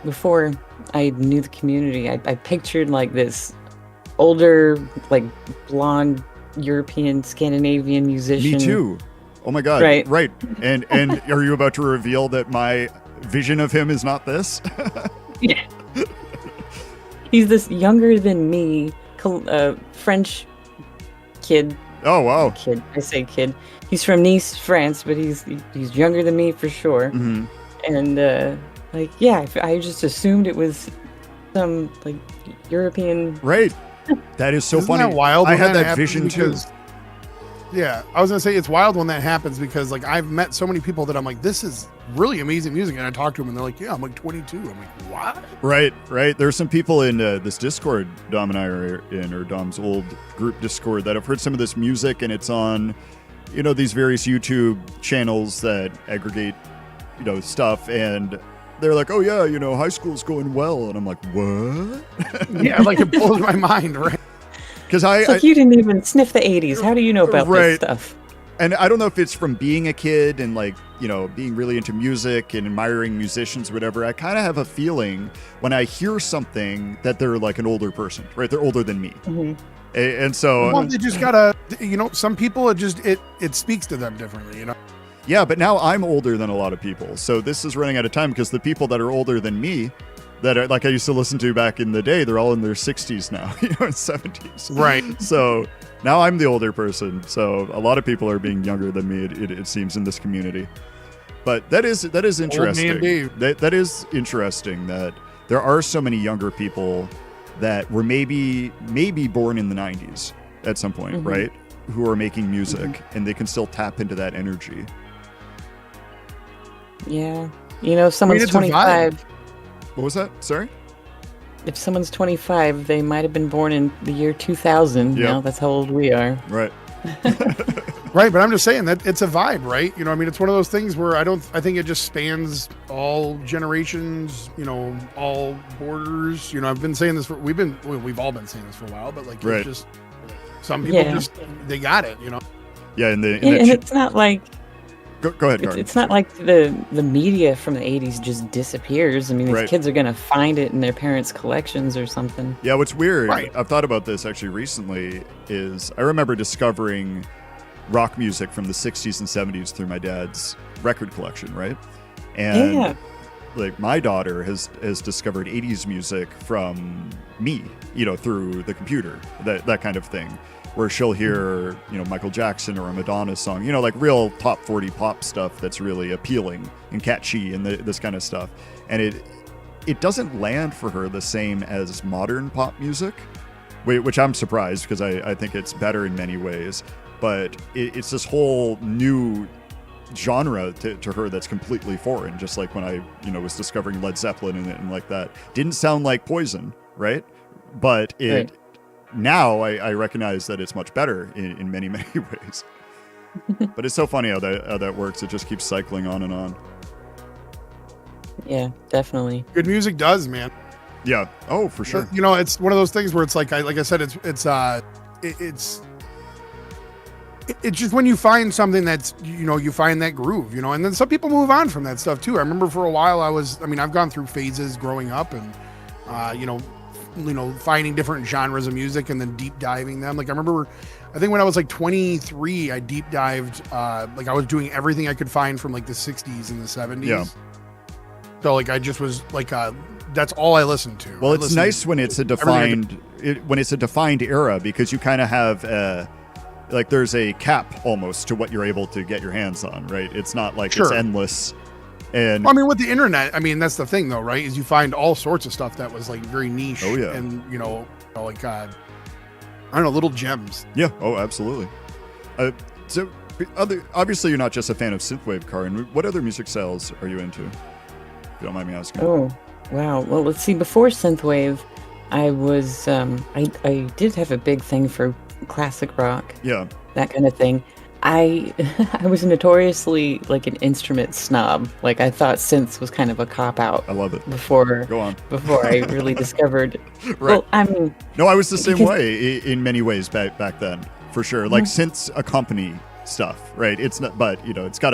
before I knew the community, I pictured like this older, like blonde European Scandinavian musician. Me too. Oh my God. Right. And are you about to reveal that my vision of him is not this? Yeah. He's this younger than me, French kid. Oh wow. Kid, I say kid. He's from Nice, France, but he's younger than me for sure. Mm-hmm. And I just assumed it was some like European. Right. That is so Isn't funny. that wild? I when had that happens? vision too. Because- Yeah, I was gonna say it's wild when that happens because like I've met so many people that I'm like, this is really amazing music, and I talk to them and they're like, yeah, I'm like 22. I'm like, what? Right. There's some people in this Discord Dom and I are in, or Dom's old group Discord, that have heard some of this music, and it's on, these various YouTube channels that aggregate, stuff, and they're like, oh yeah, high school's going well, and I'm like, what? Yeah, like it blows my mind, right? Because It's like you didn't even sniff the 80s. How do you know about this stuff? And I don't know if it's from being a kid and being really into music and admiring musicians or whatever. I kind of have a feeling when I hear something that they're like an older person, right? They're older than me. Mm-hmm. And so... Well, they just gotta, some people, it speaks to them differently, Yeah, but now I'm older than a lot of people. So this is running out of time because the people that are older than me, that are, like I used to listen to back in the day, they're all in their 60s now, and 70s. Right. So now I'm the older person. So a lot of people are being younger than me, it seems, in this community. But that is interesting. Old man Dave. That is interesting that there are so many younger people that were maybe born in the 90s at some point, Mm-hmm. right? Who are making music, and they can still tap into that energy. Yeah. If someone's it's a vibe. 25, What was that? Sorry? if someone's 25, they might have been born in the year 2000. Yep. That's how old we are. Right. Right, but I'm just saying that it's a vibe, right? It's one of those things where I think it just spans all generations, all borders. I've been saying this we've all been saying this for a while, but like Right. it's just some people they got it, Yeah, And it's not like Go ahead, Garden. it's not like the media from the 80s just disappears. I mean, these Right. kids are gonna find it in their parents' collections or something. Yeah, what's weird, Right. I've thought about this actually recently, is I remember discovering rock music from the 60s and 70s through my dad's record collection, right? And Yeah. like my daughter has discovered 80s music from me, through the computer, that kind of thing, where she'll hear, Michael Jackson or a Madonna song, like real top 40 pop stuff that's really appealing and catchy and this kind of stuff. And it doesn't land for her the same as modern pop music, which I'm surprised because I think it's better in many ways. But it's this whole new genre to her that's completely foreign, just like when I was discovering Led Zeppelin and like that. Didn't sound like Poison, right? But Right. Now I recognize that it's much better in many, many ways. But it's so funny how that works. It just keeps cycling on and on. Yeah, definitely. Good music does, man. Yeah. Oh, for sure. It's one of those things where it's like I said, it's just when you find something that's you find that groove, and then some people move on from that stuff too. I remember for a while I've gone through phases growing up and finding different genres of music and then deep diving them. Like I remember, I think when I was like 23, I deep dived, like I was doing everything I could find from like the 60s and the 70s. Yeah. So like I just was like, that's all I listened to. Well, I it's listened nice to when it's a defined era, because you kind of have like there's a cap almost to what you're able to get your hands on, right? It's not like it's Sure. endless. And Well, I mean, with the internet, that's the thing though, right? Is you find all sorts of stuff that was like very niche. Oh, yeah. And like I don't know, little gems. Yeah. Oh, absolutely. So, obviously, you're not just a fan of synthwave, Karin. What other music styles are you into? If you don't mind me asking. Oh, wow. Well, let's see. Before synthwave, I was I did have a big thing for classic rock. Yeah. That kind of thing. I I was notoriously like an instrument snob. Like I thought synths was kind of a cop out. I love it. Before Go on. Before I really discovered. Right. Well, I mean, No, I was the same because- way in many ways back then, for sure. Like synths accompany stuff, right? It's not, but it's got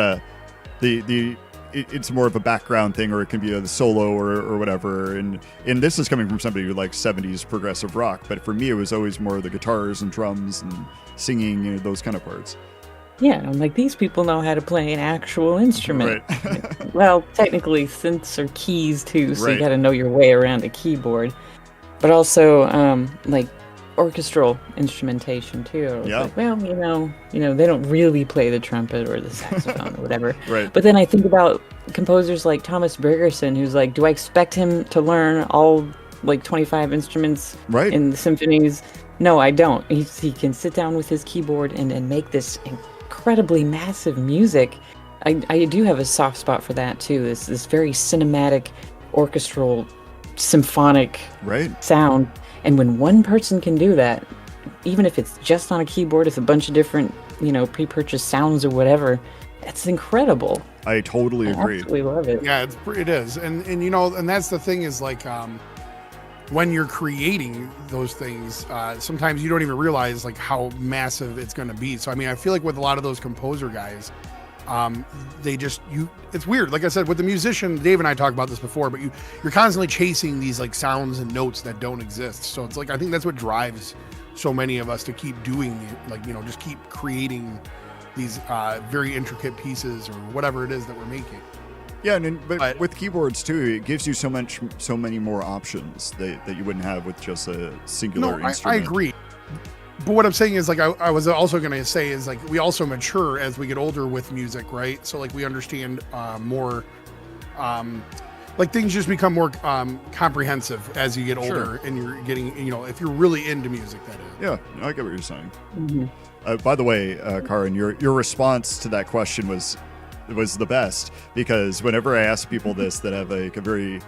it's more of a background thing, or it can be a solo or whatever. And this is coming from somebody who likes 70s progressive rock, but for me, it was always more the guitars and drums and singing, those kind of parts. yeah, I'm like, these people know how to play an actual instrument. Right. Well, technically, synths are keys too, so Right. you got to know your way around a keyboard. But also, like orchestral instrumentation too. I was Yeah. like, well, they don't really play the trumpet or the saxophone or whatever. Right. But then I think about composers like Thomas Bergerson, who's like, do I expect him to learn all like 25 instruments Right. in the symphonies? No, I don't. He can sit down with his keyboard and make this incredibly massive music. I do have a soft spot for that too. This very cinematic, orchestral, symphonic Right. sound. And when one person can do that, even if it's just on a keyboard with a bunch of different, pre-purchased sounds or whatever, that's incredible. I totally I agree. absolutely love it. Yeah, it is. And and that's the thing is like when you're creating those things, sometimes you don't even realize like how massive it's going to be. So I mean, I feel like with a lot of those composer guys, it's weird. Like I said, with the musician, Dave and I talked about this before, but you're constantly chasing these like sounds and notes that don't exist. So it's like, I think that's what drives so many of us to keep doing just keep creating these very intricate pieces or whatever it is that we're making. Yeah, but But- with keyboards too, it gives you so many more options that you wouldn't have with just a singular No, I instrument. agree. But what I'm saying is like I was also going to say is like we also mature as we get older with music, right? So like we understand more, like things just become more comprehensive as you get older, and you're getting if you're really into music, that is. Yeah, I get what you're saying. Mm-hmm. By the way, Karin, your response to that question was the best, because whenever I ask people this that have like a very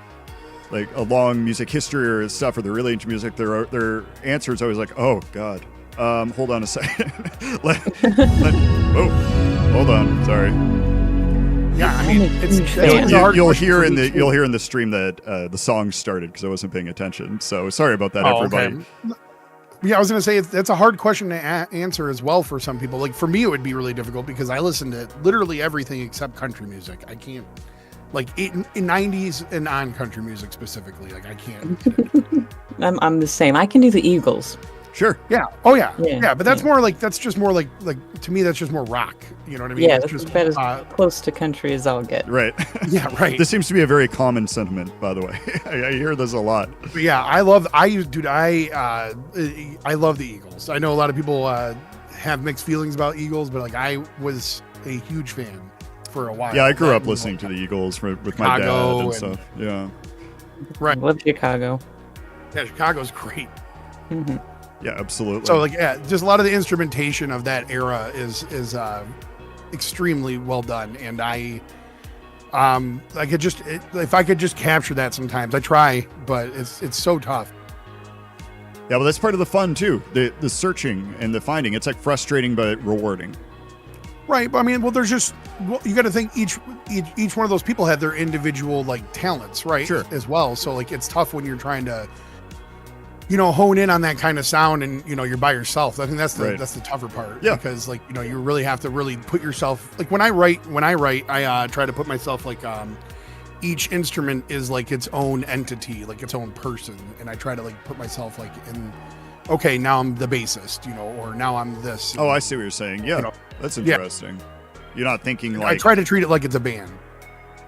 a long music history or stuff, or they're really into music, their answer is always like, "Oh God, hold on a second, hold on, sorry." Yeah, I I'm mean a it's huge fan. a hard You'll question hear for in me, the too. you'll hear in the stream that the song started because I wasn't paying attention. So sorry about that, everybody. Okay. Yeah, I was going to say that's a hard question to answer as well for some people. Like for me, it would be really difficult because I listen to literally everything except country music. I can't, like in 90s and on country music specifically. Like I can't. I'm the same. I can do the Eagles. Sure. Yeah. Oh yeah. Yeah, Yeah. But that's yeah. more like to me that's just more rock. You know what I mean? Yeah, It's that's just about as close to country as I'll get. Right. yeah. Right. This seems to be a very common sentiment, by the way. I hear this a lot. But yeah, I love the Eagles. I know a lot of people have mixed feelings about Eagles, but like I was a huge fan for a while. Yeah, I grew up And, listening to the Eagles with my dad Chicago and and- stuff. Yeah. Right. Love Chicago. Yeah, Chicago's great. Hmm. Yeah, absolutely. So like yeah, just a lot of the instrumentation of that era is extremely well done, and if I could just capture that sometimes. I try, but it's so tough. yeah, well, that's part of the fun too. The searching and the finding. It's like frustrating but rewarding. Right, but I mean, there's just you got to think each one of those people had their individual like talents, right? Sure. As well. So like it's tough when you're trying to hone in on that kind of sound and you're by yourself. I think that's the Right. that's the tougher part. Yeah. Because like you really have to really put yourself like when I write I try to put myself like each instrument is like its own entity, like its own person, and I try to like put myself like in okay, now I'm the bassist, or now I'm this. Oh, I see what you're saying. Yeah, that's yeah. interesting. You're not thinking I like, try to treat it like it's a band.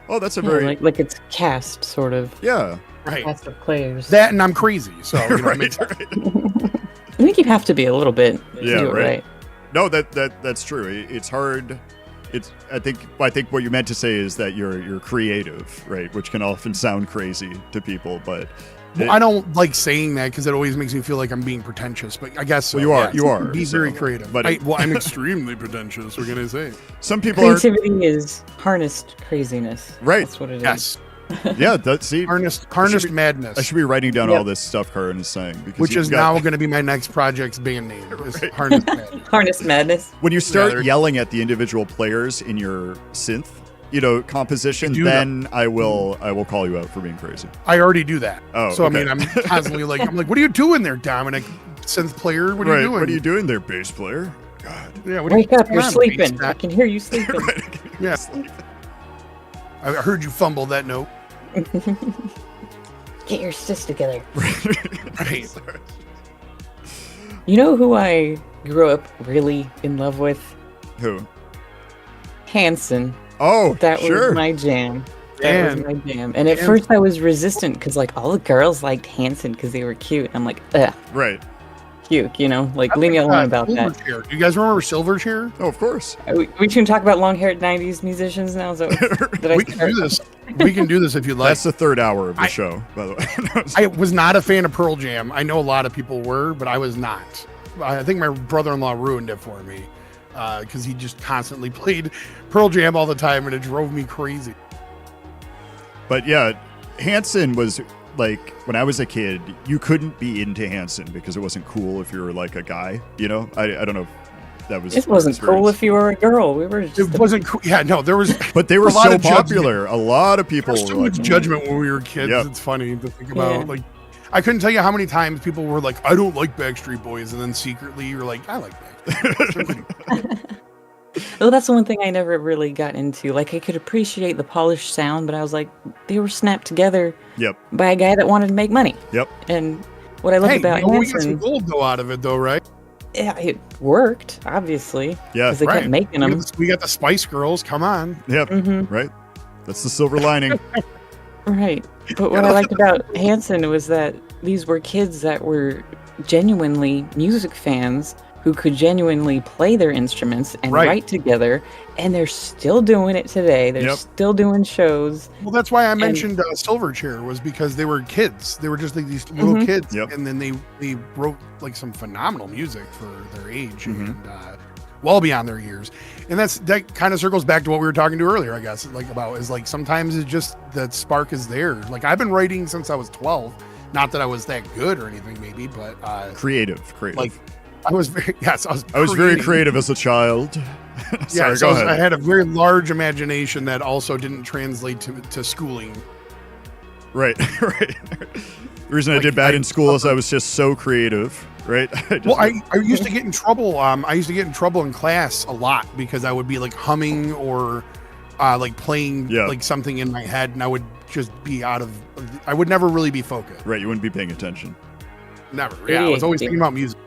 oh, that's a Yeah, very like it's cast, sort of. yeah. Right. Cast of players. That and I'm crazy. So it right, makes- right. I think you have to be a little bit to Yeah, do it right. right. No, that's true. It's hard. I think what you meant to say is that you're creative, right? Which can often sound crazy to people, but Well, I don't like saying that because it always makes me feel like I'm being pretentious, but I guess so. Well, you are. Yeah, You are. Be so, very creative. But I'm extremely pretentious. What can I say? some people are Creativity is harnessed craziness. Right. That's what it is. Yes, Yeah. See, harnessed madness. I should be writing down Yep. all this stuff Karin is saying because which you've is got- now going to be my next project's band name. Is Harnessed Madness. Harnessed madness. when you start there- yelling at the individual players in your synth, composition, You do then I will call you out for being crazy. I already do that. Oh, so okay. I mean, I'm constantly like, what are you doing there, Dominic, synth player? What are you doing? What are you doing there, bass player? God. Yeah, Wake up, you're come on, sleeping. bass I back. can hear you sleeping. Yeah, I heard you fumble that note. Get your sis together. Right. You know who I grew up really in love with? Who? Hanson. Oh, That sure. was my jam. That was Man. my jam. And at Man. first I was resistant because like all the girls liked Hanson because they were cute. I'm like, ugh, Right. cute, Like leave me alone about that. Silverchair. Do you guys remember Silverchair? Oh, of course. We shouldn't talk about long-haired '90s musicians now. So did I We can start? do this. We can do this if you'd like. That's the third hour of the show, by the way. I was not a fan of Pearl Jam. I know a lot of people were, but I was not. I think my brother-in-law ruined it for me because he just constantly played Pearl Jam all the time, and it drove me crazy. But yeah, Hanson was like, when I was a kid, you couldn't be into Hanson because it wasn't cool if you were like a guy, I don't know if that was. It wasn't your cool experience. if you were a girl. We were just. It wasn't cool. Yeah, no, there was But they were a lot so of judgment. popular. A lot of people There's so were much like, judgment when we were kids. Yep. It's funny to think about. Yeah. Like, I couldn't tell you how many times people were like, "I don't like Backstreet Boys," and then secretly you're like, "I like Backstreet Boys." Oh, that's the one thing I never really got into. Like, I could appreciate the polished sound, but I was like, they were snapped together Yep. by a guy that wanted to make money. Yep. And what I love Hey, about we got some Hanson, gold though out of it, though, right? yeah, it worked, obviously, Yeah. because they kept making them. We got the Spice Girls. Come on. Yep. Mm-hmm. Right. That's the silver lining. Right. But what I liked about Hanson was that these were kids that were genuinely music fans who could genuinely play their instruments and Right. write together, and they're still doing it today. They're Yep. still doing shows. Well, that's why I mentioned Silverchair was because they were kids. They were just like these little Mhm. kids, Yep. and then they wrote like some phenomenal music for their age Mhm. and well beyond their years. And that kind of circles back to what we were talking to earlier, I guess. Like about is like sometimes it's just that spark is there. Like I've been writing since I was 12. Not that I was that good or anything, maybe, but Creative. like I was very yes, I was very creating. creative as a child. Sorry, Yeah, go so ahead. I had a very large imagination that also didn't translate to schooling. Right. Right. The reason I Like, did bad I- in school is I was just so creative. Right. Well, I used to get in trouble. I used to get in trouble in class a lot because I would be like humming or like playing Yeah. like something in my head, and I would just be I would never really be focused. Right. You wouldn't be paying attention. Never. Yeah, I was always thinking about music.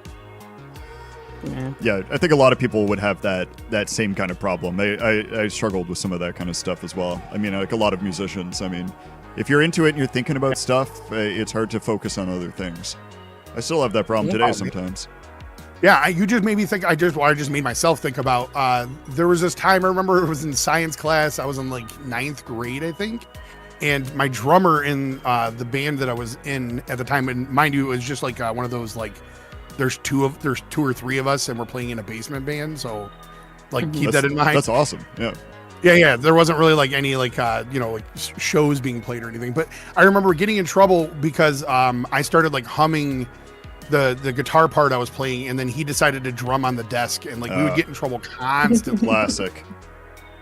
Yeah. Yeah, I think a lot of people would have that same kind of problem. I struggled with some of that kind of stuff as well. I mean, like a lot of musicians. I mean, if you're into it and you're thinking about stuff, it's hard to focus on other things. I still have that problem Yeah. today sometimes. Yeah, you just made me think. I just made myself think about. There was this time I remember it was in science class. I was in like 9th grade, I think, and my drummer in the band that I was in at the time, and mind you, it was just like one of those like. There's two or three of us, and we're playing in a basement band. So, like, keep that in mind. That's awesome. Yeah. Yeah. There wasn't really like any like shows being played or anything. But I remember getting in trouble because I started like humming the guitar part I was playing, and then he decided to drum on the desk, and like we would get in trouble constantly. Classic.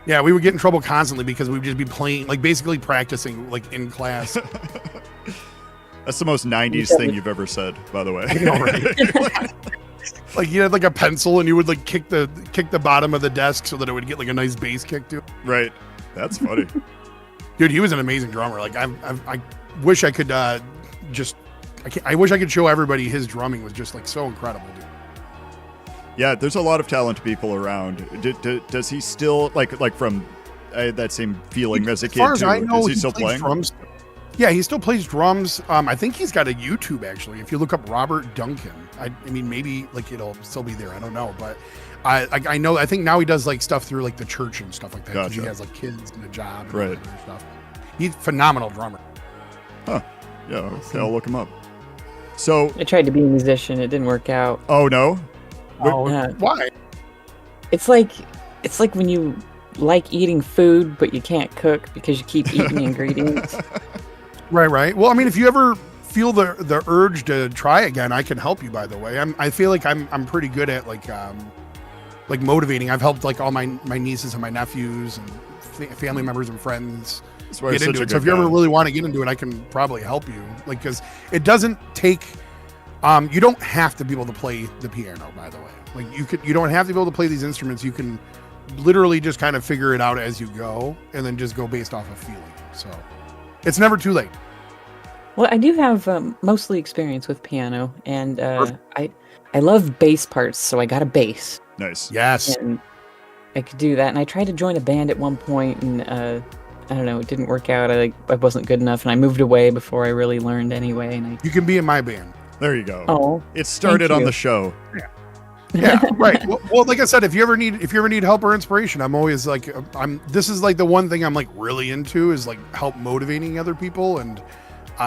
Yeah, we would get in trouble constantly because we would just be playing, like basically practicing like in class. That's the most 90s thing you've ever said, by the way. I know, right? Like you had like a pencil and you would like kick the bottom of the desk so that it would get like a nice bass kick to it. Right. That's funny. Dude, he was an amazing drummer. Like I wish I could I wish I could show everybody his drumming was just like so incredible, dude. Yeah, there's a lot of talented people around. Does he still like from that same feeling as a kid As far as too? I know, Is he still plays playing? drums. Yeah, he still plays drums. I think he's got a YouTube actually. If you look up Robert Duncan, I mean maybe like it'll still be there. I don't know, but I know. I think now he does like stuff through like the church and stuff like that. 'Cause Gotcha. He has like kids and a job and Right. other stuff. He's a phenomenal drummer. Huh. Yeah, okay, I'll look him up. So, I tried to be a musician. It didn't work out. oh no, Oh, Yeah. why? It's like when you like eating food, but you can't cook because you keep eating ingredients. Right. Well, I mean, if you ever feel the urge to try again, I can help you. By the way, I feel like I'm pretty good at like motivating. I've helped like all my nieces and my nephews and family members and friends that's why get you're into such it. a So if good you ever guy. really want to get into it, I can probably help you. Like, because it doesn't take. You don't have to be able to play the piano. By the way, like you don't have to be able to play these instruments. You can literally just kind of figure it out as you go, and then just go based off of feeling. So it's never too late. Well, I do have mostly experience with piano, and I love bass parts, so I got a bass, Nice. Yes. and I could do that. And I tried to join a band at one point, and I don't know, it didn't work out. I wasn't good enough, and I moved away before I really learned anyway. And You can be in my band. There you go. oh, It started thank on you. the show. Yeah, right. Well, like I said, if you ever need help or inspiration, I'm always like, this is like the one thing I'm like really into is like help motivating other people and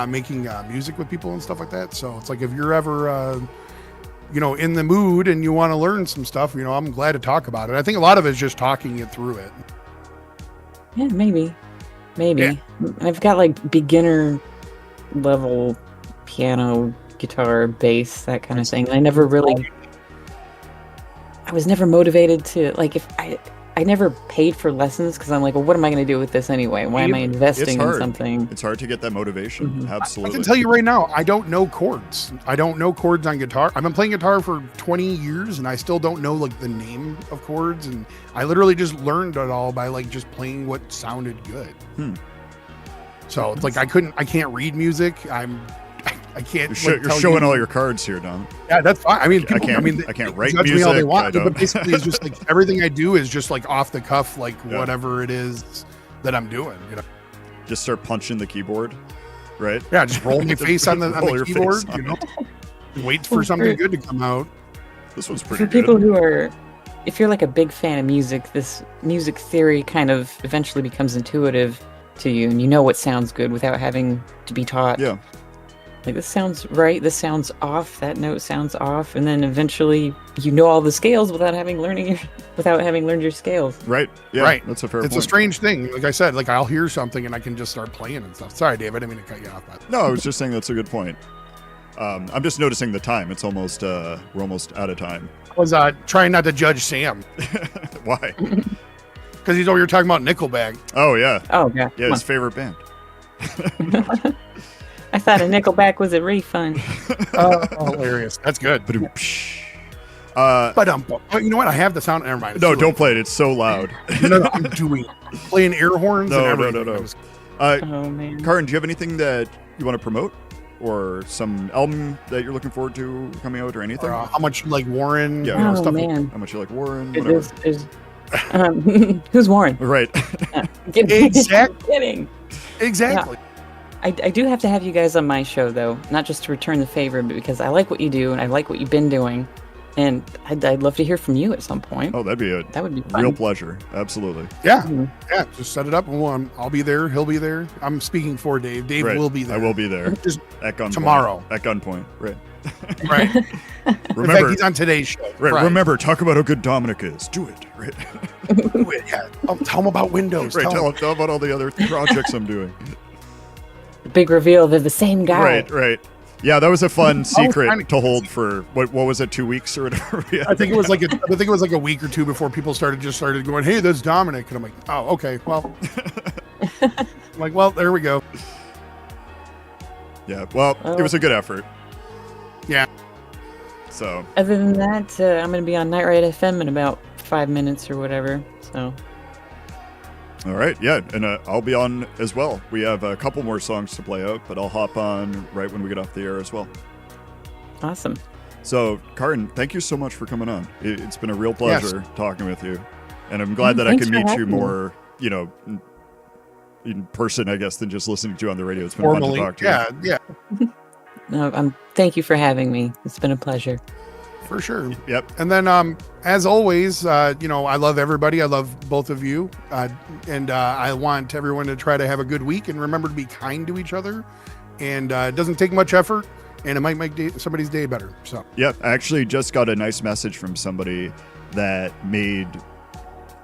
making music with people and stuff like that. So it's like if you're ever in the mood and you want to learn some stuff, I'm glad to talk about it. I think a lot of it is just talking it through it. yeah, maybe. Yeah. I've got like beginner level piano, guitar, bass, that kind of thing. And I was never motivated to like if I never paid for lessons because I'm like, well, what am I going to do with this anyway? Why am I investing in hard. something? It's hard to get that motivation. Mhm. Absolutely. I can tell you right now, I don't know chords. I don't know chords on guitar. I've been playing guitar for 20 years and I still don't know like the name of chords. And I literally just learned it all by like just playing what sounded good. So it's like I can't read music. I can't. You're showing all your cards here, Dom. Yeah, that's fine. I mean, I can't write judge me all they music. want, I don't- but basically, it's just like everything I do is just like off the cuff, like Yeah. whatever it is that I'm doing. Just start punching the keyboard, right? Yeah, just roll my face on the Roll your face keyboard. on Wait for something good to come out. This one's pretty For people good. who are, if you're like a big fan of music, this music theory kind of eventually becomes intuitive to you, and you know what sounds good without having to be taught. Yeah. Like this sounds right, this sounds off, that note sounds off, and then eventually you know all the scales without having learned your scales. Right. Yeah. Right. That's a fair It's point. a strange thing. Like I said, like I'll hear something and I can just start playing and stuff. Sorry, Dave, I didn't mean to cut you off. But No, I was just saying that's a good point. I'm just noticing the time. It's almost we're almost out of time. I was trying not to judge Sam Why? because he's over here talking about Nickelback. Oh yeah. Oh yeah, Yeah, come his favorite band. on. I thought a Nickelback was a refund. Oh, hilarious. That's good. Ba-doom-psh. But you know what? I have the sound. Never mind. It's No, too don't late. play it. It's so loud. No, I'm playing air horns No, and no, everything. no, no. It was- Oh man. Karin, do you have anything that you want to promote, or some album that you're looking forward to coming out, or anything? how much you like Warren? Yeah. you know, Oh stuff like- man. How much you like Woren? Whatever. Who's Warren? Right. Exact- I'm kidding. Exactly. I do have to have you guys on my show, though, not just to return the favor, but because I like what you do and I like what you've been doing, and I'd love to hear from you at some point. Oh, that'd be a That would be fun. real pleasure. Absolutely. Yeah. Mhm. Yeah. Just set it up and I'll be there. He'll be there. I'm speaking for Dave. Dave Right. will be there. I will be there Just at gunpoint. tomorrow. At gunpoint. Right. right. In fact, Remember. he's on today's show. Right. Remember. Talk about how good Dominic is. Do it. Right. Yeah. Tell him about Windows. Right. Tell him. Tell about all the other projects I'm doing. The big reveal, they're the same guy. Right. Right. Yeah, that was a fun secret kinda- to hold for what was it, 2 weeks or whatever? Yeah. I think it was like a week or two before people started going, "Hey, that's Dominic," and I'm like, "Oh, okay, well." I'm like, well, there we go. Yeah. Well, it was a good effort. Yeah. So Other than that, I'm going to be on Night Ride FM in about 5 minutes or whatever. So all right, yeah, and I'll be on as well. We have a couple more songs to play out, but I'll hop on right when we get off the air as well. awesome. So, Karin, thank you so much for coming on. It's been a real pleasure talking with you, and I'm glad that I Thanks can for meet you having me. more, in person, I guess, than just listening to you on the radio. It's been fun Formally, to talk to you. yeah, No, thank you for having me. It's been a pleasure. for sure. Yep. And then, as always, I love everybody. I love both of you, and I want everyone to try to have a good week and remember to be kind to each other. and it doesn't take much effort, and it might make somebody's day better. So Yeah, I actually just got a nice message from somebody that made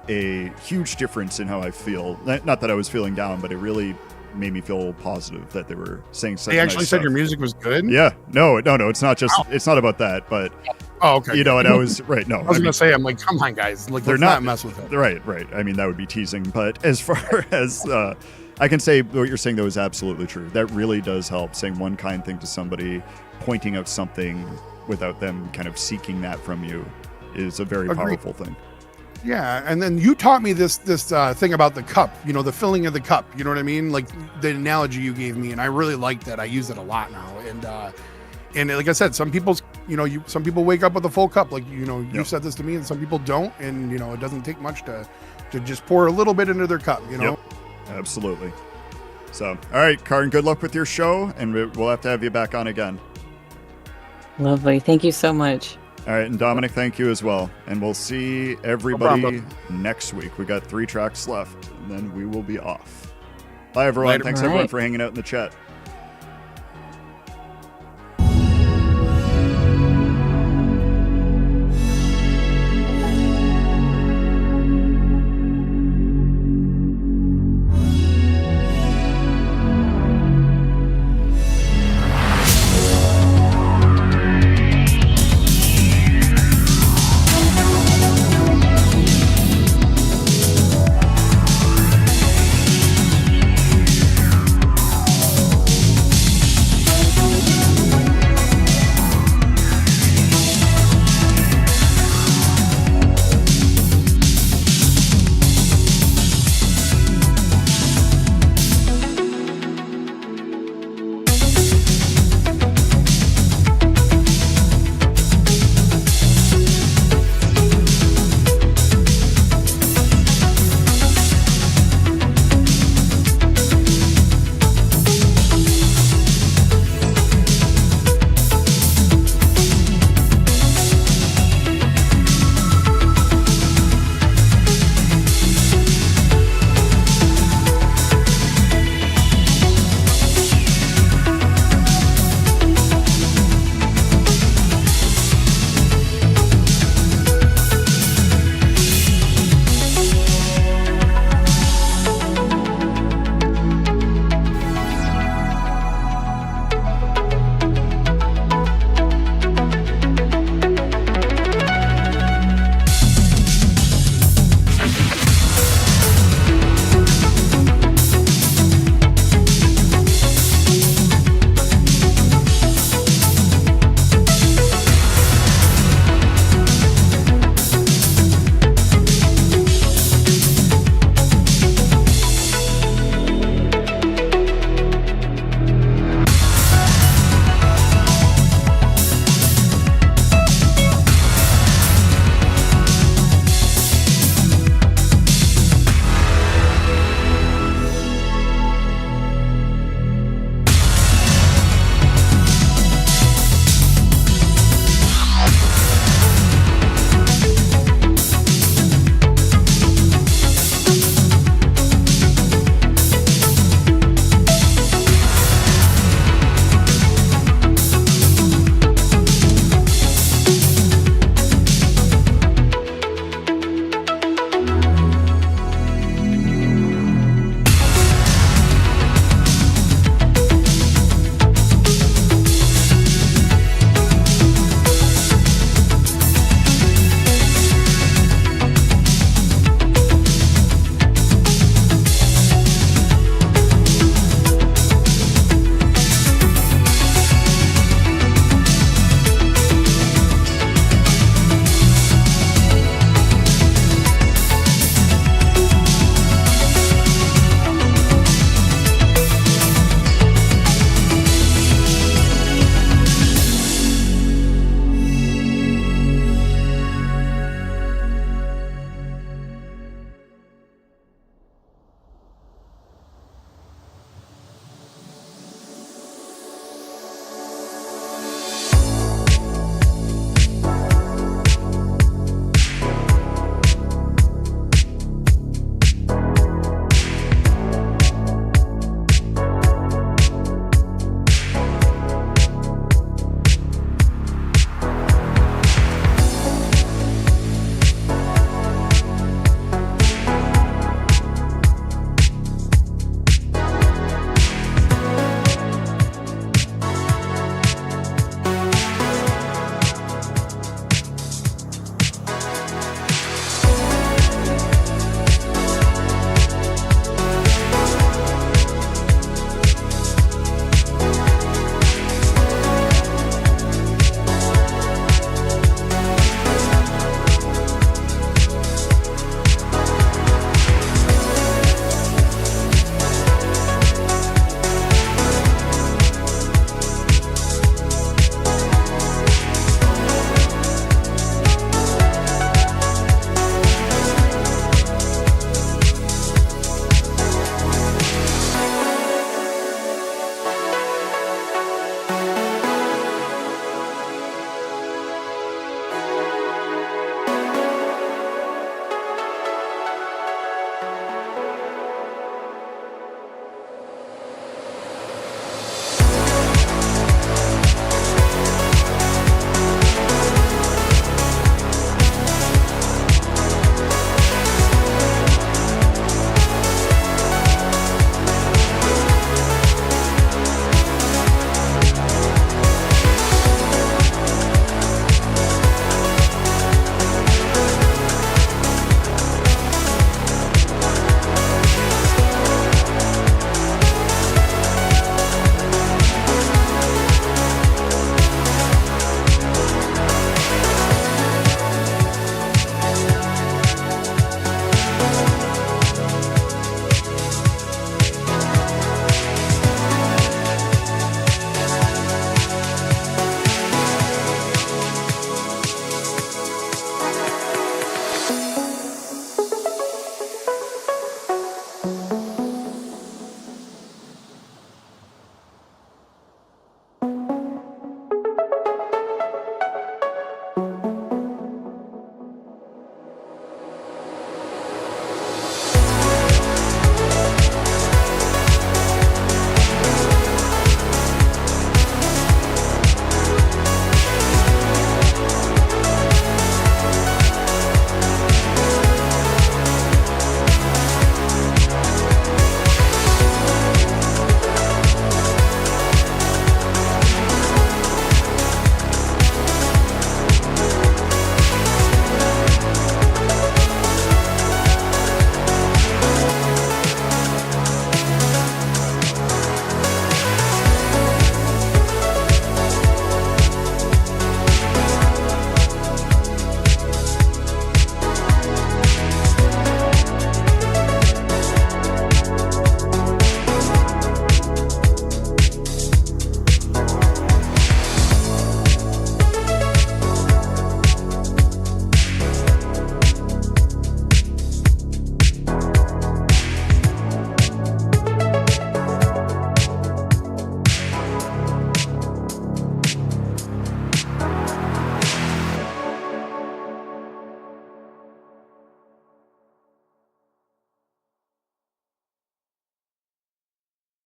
a huge difference in how I feel. Not that I was feeling down, but it really made me feel positive that they were saying such they actually nice said stuff. your music was good. Yeah, no, it's not just, it's not about that, but Oh, okay. you know, and I was right. No, I was mean, gonna say, I'm like, come on, guys, like, they're let's not mess with it. Right. I mean, that would be teasing. But as far as I can say, what you're saying though is absolutely true. That really does help. Saying one kind thing to somebody, pointing out something without them kind of seeking that from you, is a very Agreed. powerful thing. Yeah, and then you taught me this thing about the cup, you know, the filling of the cup. You know what I mean? Like the analogy you gave me, and I really like that. I use it a lot now, and like I said, some people's, you know, some people wake up with a full cup. Like, you know, you Yep. said this to me, and some people don't, and you know, it doesn't take much to just pour a little bit into their cup. You know. Yep. Absolutely. So, all right, Karin, good luck with your show, and we'll have to have you back on again. Lovely. Thank you so much. All right, and Dominic, thank you as well. And we'll see everybody next week. We got 3 tracks left, and then we will be off. Bye, everyone. Later. Thanks, All everyone, right. for hanging out in the chat.